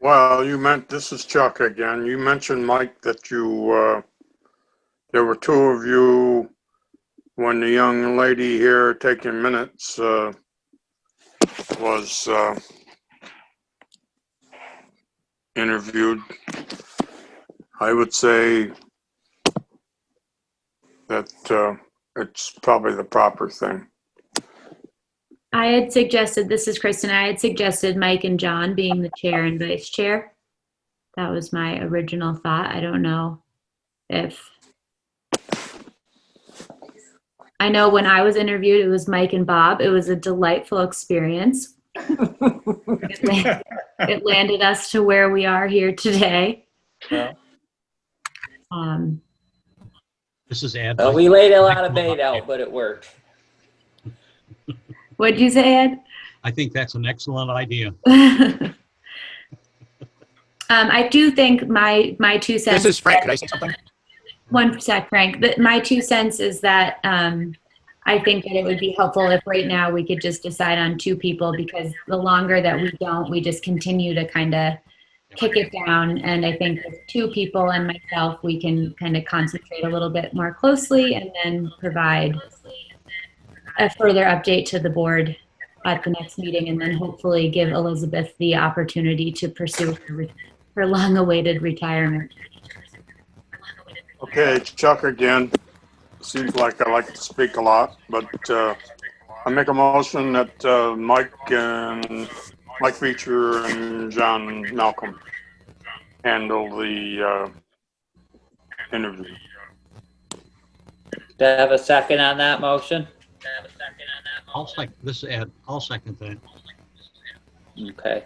Well, this is Chuck again. You mentioned, Mike, that there were 2 of you when the young lady here taking minutes was interviewed. I would say that it's probably the proper thing. I had suggested, this is Kristen, I had suggested Mike and John being the chair and vice chair. That was my original thought. I don't know if, I know when I was interviewed, it was Mike and Bob. It was a delightful experience. It landed us to where we are here today. Yeah. This is Ed. We laid a lot of bait out, but it worked. What'd you say, Ed? I think that's an excellent idea. I do think my 2 cents. This is Frank. Could I say something? 1 sec, Frank. My 2 cents is that I think that it would be helpful if right now we could just decide on 2 people, because the longer that we don't, we just continue to kind of kick it down. And I think with 2 people and myself, we can kind of concentrate a little bit more closely and then provide a further update to the board at the next meeting, and then hopefully give Elizabeth the opportunity to pursue her long-awaited retirement. Okay, Chuck again. Seems like I like to speak a lot, but I make a motion that Mike Beecher and John Malcolm handle the interview. Do I have a second on that motion? This is Ed. I'll second that. Okay.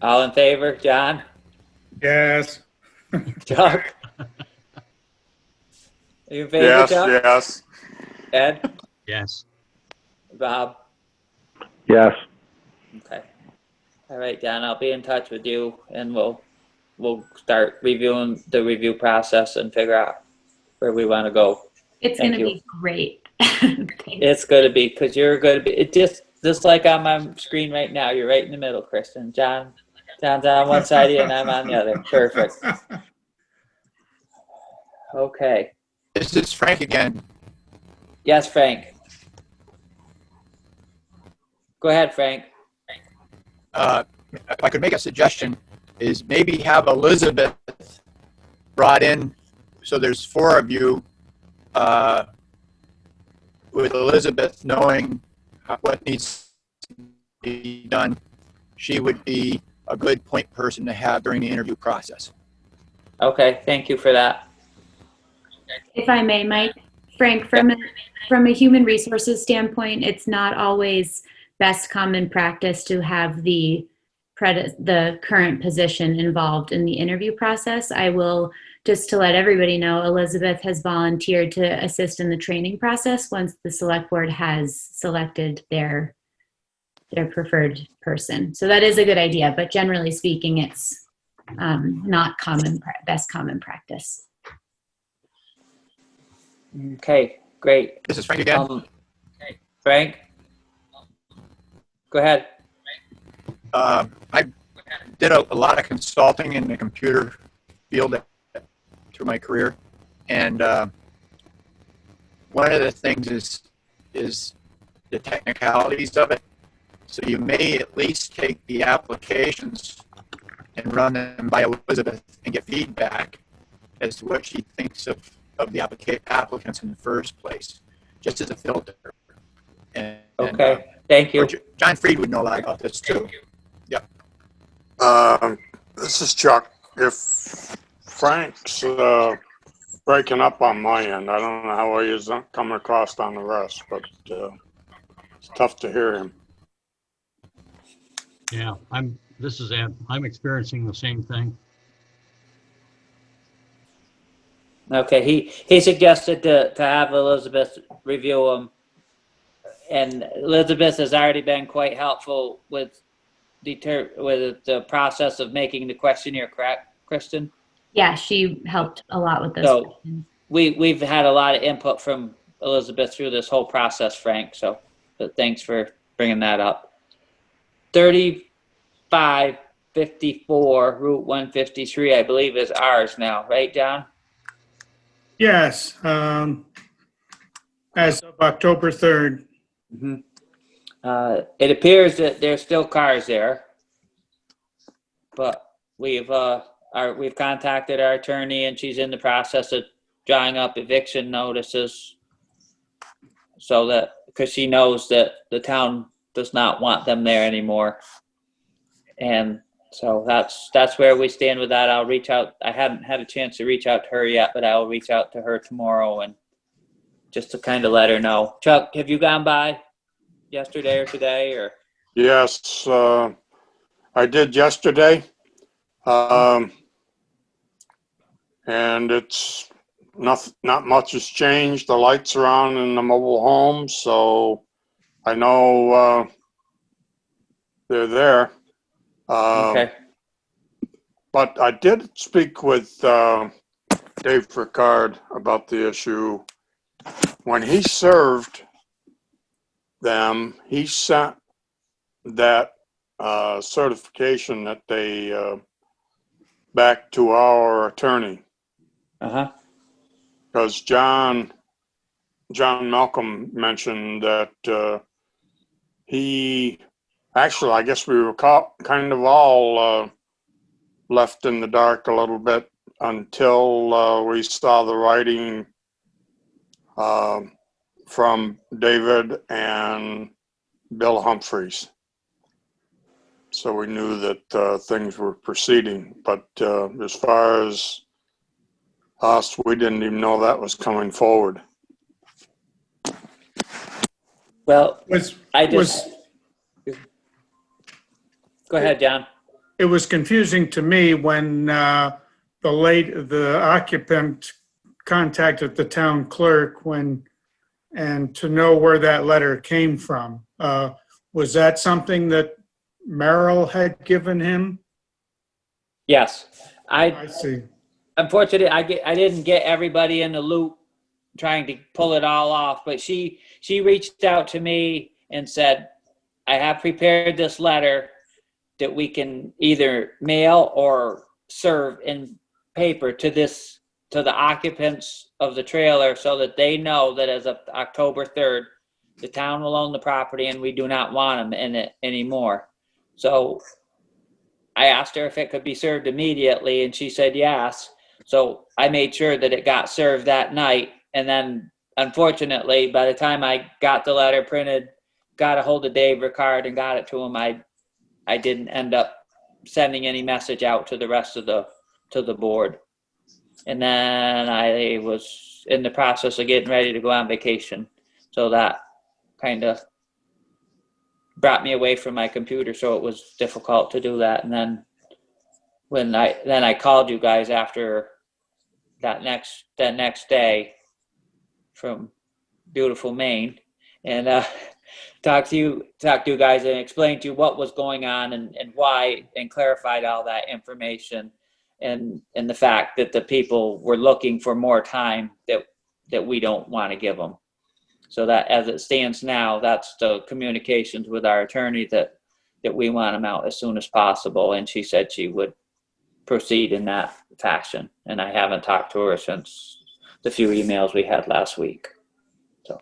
All in favor? John? Yes. Chuck? Are you in favor, Yes, Chuck? yes. Ed? Yes. Bob? Yes. Okay. All right, John, I'll be in touch with you and we'll start reviewing the review process and figure out where we want to go. It's Thank going to you. be great. It's going to be, because you're going to be, it just like on my screen right now, you're right in the middle, Kristen. John's on one side of you and I'm on the other. Perfect. Okay. This is Frank again. Yes, Frank. Go ahead, Frank. If I could make a suggestion, is maybe have Elizabeth brought in, so there's 4 of you, with Elizabeth knowing what needs to be done. She would be a good point person to have during the interview process. Okay, thank you for that. If I may, Mike, Frank, from a human resources standpoint, it's not always best common practice to have the current position involved in the interview process. I will, just to let everybody know, Elizabeth has volunteered to assist in the training process once the select board has selected their preferred person. So that is a good idea, but generally speaking, it's not best common practice. Okay, great. This is Frank again. Frank? Go ahead. I did a lot of consulting in the computer field through my career, and one of the things is the technicalities of it. So you may at least take the applications and run them by Elizabeth and get feedback as to what she thinks of the applicants in the first place, just as a filter. Okay, thank you. John Freed would know a lot about this too. Yep. This is Chuck. If Frank's breaking up on my end, I don't know how he is coming across on the rest, but it's tough to hear him. Yeah, this is Ed. I'm experiencing the same thing. Okay, he suggested to have Elizabeth review them. And Elizabeth has already been quite helpful with the process of making the questionnaire, correct, Kristen? Yeah, she helped a lot with those So questions. we've had a lot of input from Elizabeth through this whole process, Frank. So thanks for bringing that up. 3554 Route 153, I believe, is ours now, right, John? Yes, as of October 3rd. Mm-hmm. It appears that there's still cars there, but we've contacted our attorney and she's in the process of drawing up eviction notices, so that, because she knows that the town does not want them there anymore. And so that's where we stand with that. I'll reach out. I haven't had a chance to reach out to her yet, but I'll reach out to her tomorrow and just to kind of let her know. Chuck, have you gone by yesterday or today, or? Yes, I did yesterday. And it's not much has changed. The lights are on in the mobile home, so I know they're there. Okay. But I did speak with Dave Ricard about the issue. When he served them, he sent that certification that they back to our attorney. Uh-huh. Because John Malcolm mentioned that he actually, I guess we were kind of all left in the dark a little bit until we saw the writing from David and Bill Humphreys. So we knew that things were proceeding, but as far as us, we didn't even know that was coming forward. Well, Was, I just, go ahead, John. it was confusing to me when the occupant contacted the town clerk and to know where that letter came from. Was that something that Merrill had given him? Yes, I see. unfortunately, I didn't get everybody in the loop trying to pull it all off, but she reached out to me and said, I have prepared this letter that we can either mail or serve in paper to the occupants of the trailer so that they know that as of October 3rd, the town will own the property and we do not want them in it anymore. So I asked her if it could be served immediately and she said yes. So I made sure that it got served that night. And then unfortunately, by the time I got the letter printed, got a hold of Dave Ricard and got it to him, I didn't end up sending any message out to the rest of the board. And then I was in the process of getting ready to go on vacation. So that kind of brought me away from my computer. So it was difficult to do that. And then when I called you guys after that next day from beautiful Maine and talked to you guys and explained to you what was going on and why, and clarified all that information and the fact that the people were looking for more time that we don't want to give them. So that as it stands now, that's the communications with our attorney that we want them out as soon as possible. And she said she would proceed in that fashion. And I haven't talked to her since the few emails we had last week. So.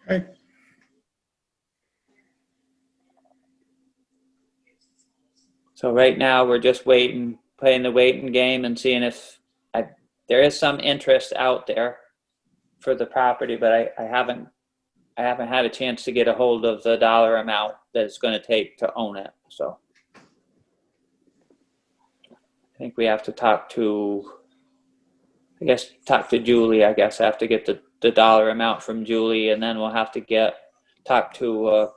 Okay. So right now we're just playing the waiting game and seeing if there is some interest out there for the property, but I haven't had a chance to get a hold of the dollar amount that it's going to take to own it. So I think we have to talk to Julie. I guess I have to get the dollar amount from Julie, and then we'll have to talk to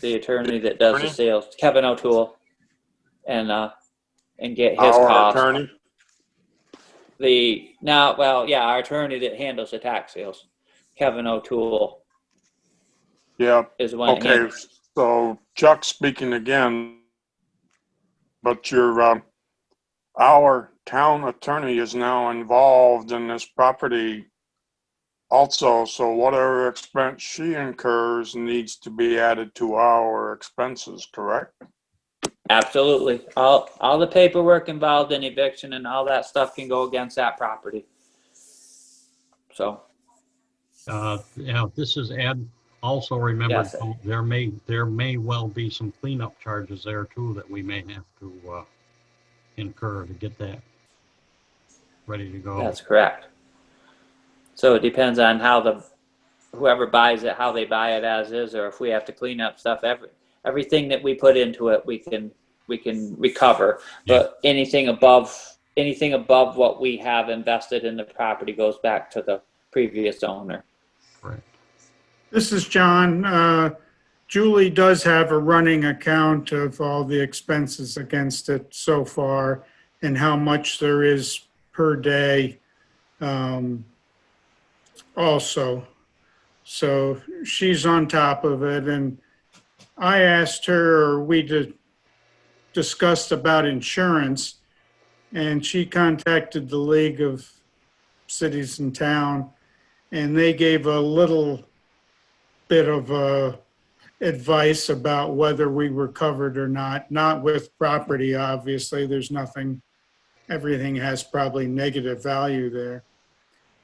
the attorney that does the sales, Kevin O'Toole, and get his cost. Our attorney? Our attorney that handles the tax sales, Kevin O'Toole. Yeah. Is one. Okay. So Chuck speaking again, but our town attorney is now involved in this property also. So whatever expense she incurs needs to be added to our expenses, correct? Absolutely. All the paperwork involved in eviction and all that stuff can go against that property. So. This is Ed. Also remember, Yes. there may well be some cleanup charges there too that we may have to incur to get that ready to go. That's correct. So it depends on how whoever buys it, how they buy it as is, or if we have to clean up stuff. Everything that we put into it, we can recover. Yeah. But anything above what we have invested in the property goes back to the previous owner. Right. This is John. Julie does have a running account of all the expenses against it so far and how much there is per day also. So she's on top of it. And I asked her, or we discussed about insurance, and she contacted the League of Cities and Town, and they gave a little bit of advice about whether we were covered or not with property. Obviously, there's nothing, everything has probably negative value there,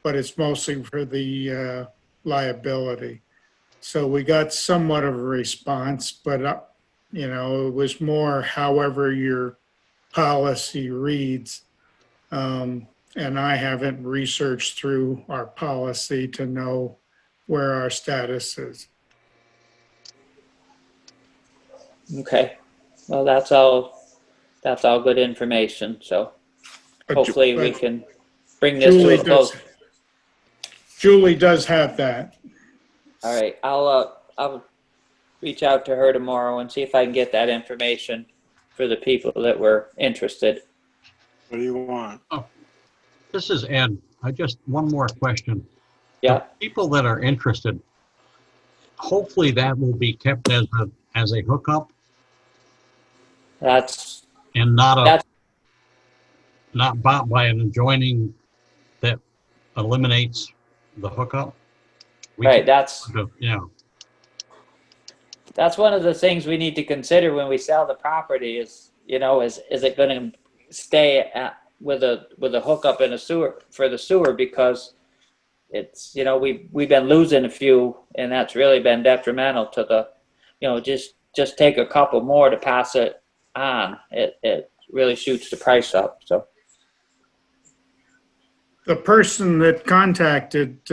but it's mostly for the liability. So we got somewhat of a response, but it was more however your policy reads. And I haven't researched through our policy to know where our status is. Okay. Well, that's all good information. So hopefully we can bring this to a close. Julie does have that. All right. I'll reach out to her tomorrow and see if I can get that information for the people that were interested. What do you want? Oh, this is Ed. One more question. Yeah. The people that are interested, hopefully that will be kept as a hookup That's and not bought by an adjoining that eliminates the hookup. right. That's Yeah. That's one of the things we need to consider when we sell the property is, is it going to stay with a hookup in a sewer for the sewer, because it's, we've been losing a few, and that's really been detrimental to the, just take a couple more to pass it on. It really shoots the price up. So The person that contacted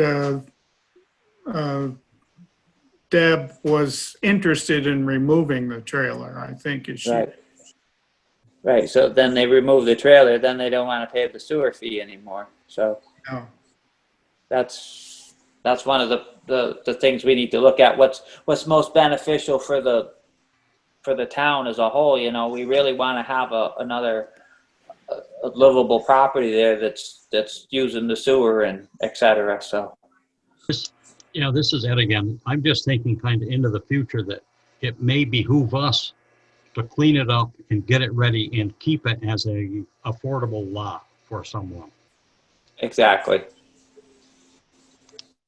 Deb was interested in removing the trailer, I think, is she? Right. So then they remove the trailer, then they don't want to pay the sewer fee anymore. So No. that's one of the things we need to look at. What's most beneficial for the town as a whole. We really want to have another livable property there that's using the sewer and et cetera. So This is Ed again. I'm just thinking kind of into the future that it may behoove us to clean it up and get it ready and keep it as a affordable lot for someone. exactly.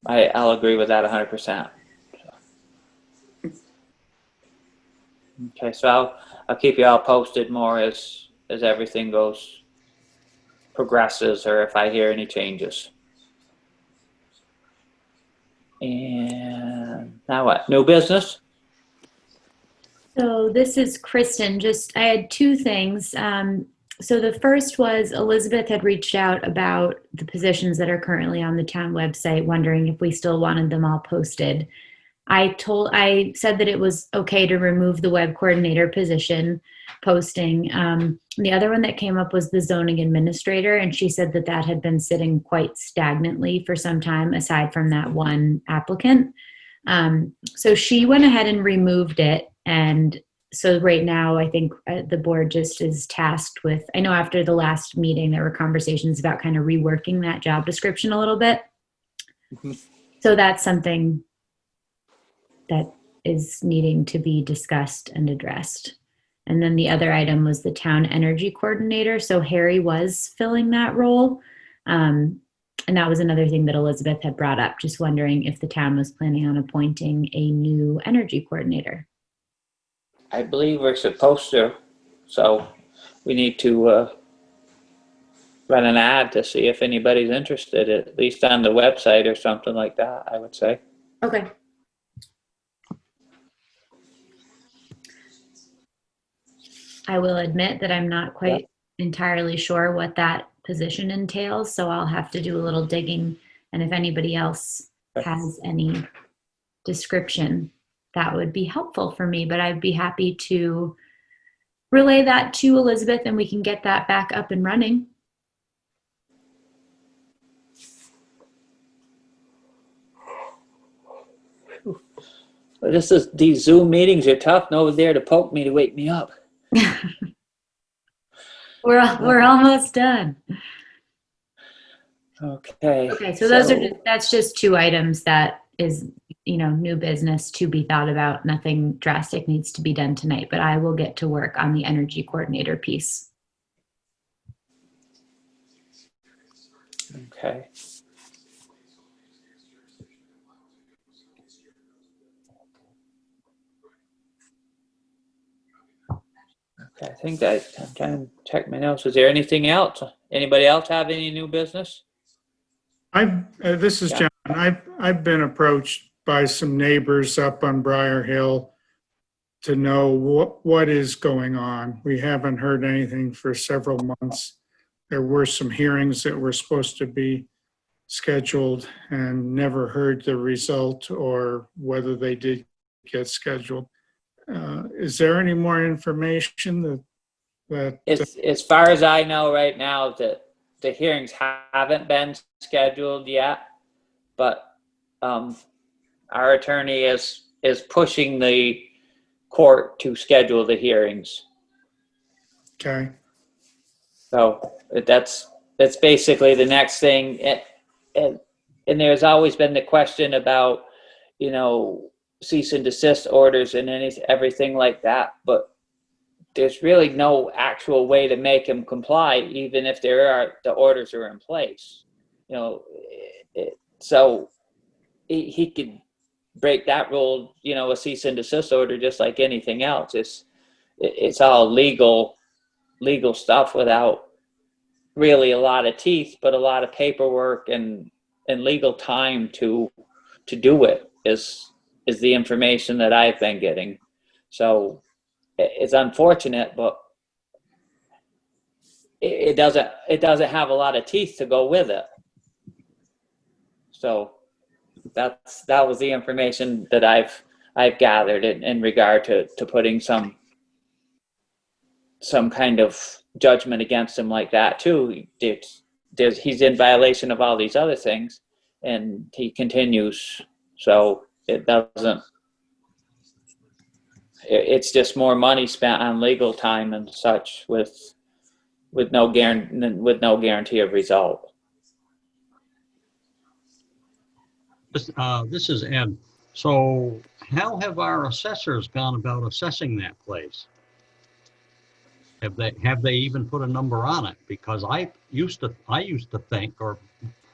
I'll agree with that 100%. Okay, so I'll keep you all posted more as everything progresses, or if I hear any changes. And now what? New business? So this is Kristen. I had two things. So the first was Elizabeth had reached out about the positions that are currently on the town website, wondering if we still wanted them all posted. I said that it was okay to remove the web coordinator position posting. The other one that came up was the zoning administrator, and she said that had been sitting quite stagnantly for some time, aside from that one applicant. So she went ahead and removed it. And so right now, I think the board just is tasked with, I know after the last meeting, there were conversations about kind of reworking that job description a little bit. Mm-hmm. So that's something that is needing to be discussed and addressed. And then the other item was the town energy coordinator. So Harry was filling that role. And that was another thing that Elizabeth had brought up, just wondering if the town was planning on appointing a new energy coordinator. I believe we're supposed to. So we need to run an ad to see if anybody's interested, at least on the website or something like that, I would say. Okay. I will admit that I'm not quite entirely sure what that position entails, so I'll have to do a little digging. And if anybody else has any description, that would be helpful for me. But I'd be happy to relay that to Elizabeth, and we can get that back up and running. These Zoom meetings are tough. No one's there to poke me to wake me up. We're almost done. Okay. Okay, so that's just two items that is, new business to be thought about. Nothing drastic needs to be done tonight, but I will get to work on the energy coordinator piece. Okay. Okay, I think I'm trying to check my notes. Is there anything else? Anybody else have any new business? This is John. I've been approached by some neighbors up on Briar Hill to know what is going on. We haven't heard anything for several months. there were some hearings that were supposed to be scheduled and never heard the result or whether they did get scheduled. Is there any more information that As far as I know right now, the hearings haven't been scheduled yet, but our attorney is pushing the court to schedule the hearings. okay? So that's basically the next thing. And there's always been the question about, cease and desist orders and everything like that, but there's really no actual way to make him comply, even if the orders are in place. So he could break that rule, a cease and desist order, just like anything else. It's all legal stuff without really a lot of teeth, but a lot of paperwork and legal time to do it is the information that I've been getting. So it's unfortunate, but it doesn't have a lot of teeth to go with it. So that was the information that I've gathered in regard to putting some kind of judgment against him like that too. He's in violation of all these other things, and he continues. So it's just more money spent on legal time and such with no guarantee of result. This is Ed. So how have our assessors gone about assessing that place? Have they even put a number on it? Because I used to think or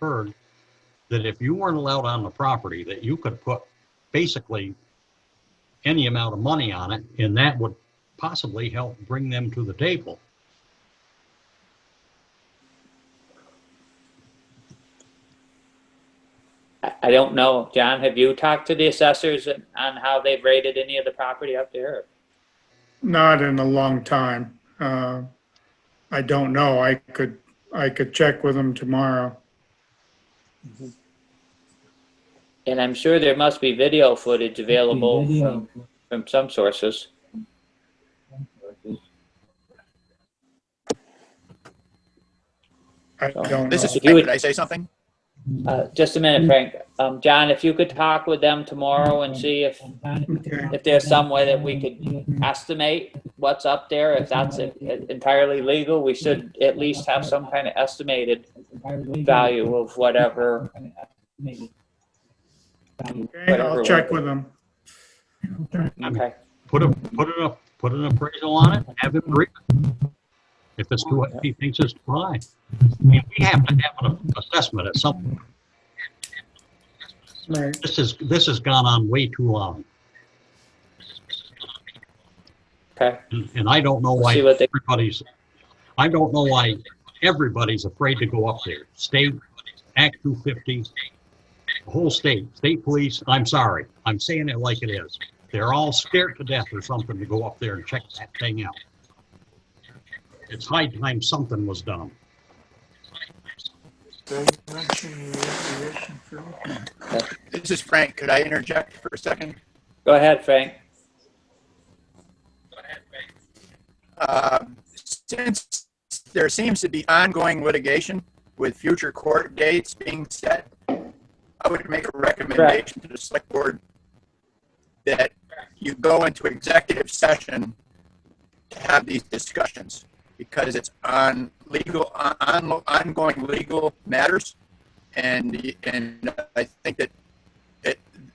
heard that if you weren't allowed on the property, that you could put basically any amount of money on it, and that would possibly help bring them to the table. I don't know. John, have you talked to the assessors on how they've rated any of the property up there? Not in a long time. I don't know. I could check with them tomorrow. And I'm sure there must be video footage available from some sources. I don't This know. is Frank. Could I say something? Just a minute, Frank. John, if you could talk with them tomorrow and see Okay. if there's some way that we could estimate what's up there. If that's entirely legal, we should at least have some kind of estimated value of whatever. Okay, I'll check with them. Okay. Put an appraisal on it, have it written. If it's too, if he thinks it's too high. I mean, we have to have an assessment at some point. Right. This has gone on way too long. Okay. And I don't know why I don't know why everybody's afraid to go up there. State, Act 250, the whole state police, I'm sorry, I'm saying it like it is. They're all scared to death or something to go up there and check that thing out. It's high time something was done. This is Frank. Could I interject for a second? Go ahead, Frank. Since there seems to be ongoing litigation with future court dates being set, I would make a recommendation to the select board that you go into executive session to have these discussions, because it's on ongoing legal matters, and I think that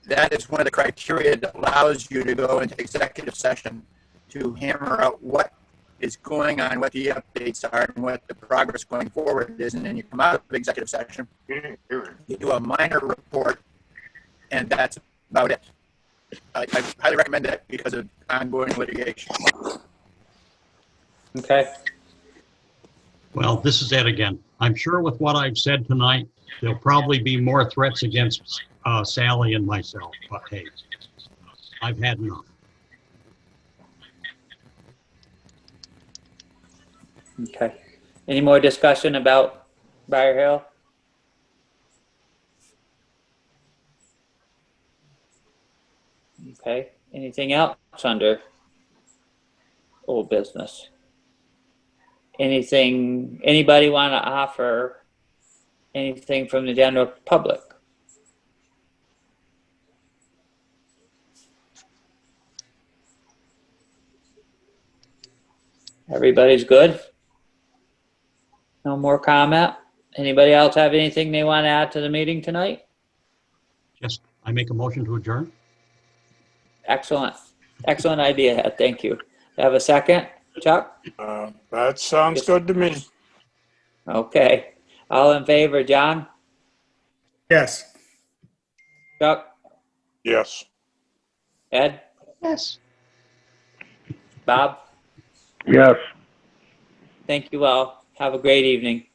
that is one of the criteria that allows you to go into executive session to hammer out what is going on, what the updates are, and what the progress going forward is, and then you come out of executive session, you do a minor report, and that's about it. I highly recommend that because of ongoing litigation. Okay. Well, this is Ed again. I'm sure with what I've said tonight, there'll probably be more threats against Sally and myself, but hey, I've had enough. Okay. Any more discussion about Briar Hill? Okay, anything else under old business? Anything, anybody want to offer anything from the general public? Everybody's good? No more comment? Anybody else have anything they want to add to the meeting tonight? Just, I make a motion to adjourn? Excellent. Excellent idea. Thank you. Have a second, Chuck? That sounds good to me. Okay. All in favor, John? Yes. Chuck? Yes. Ed? Yes. Bob? Yes. Thank you all. Have a great evening.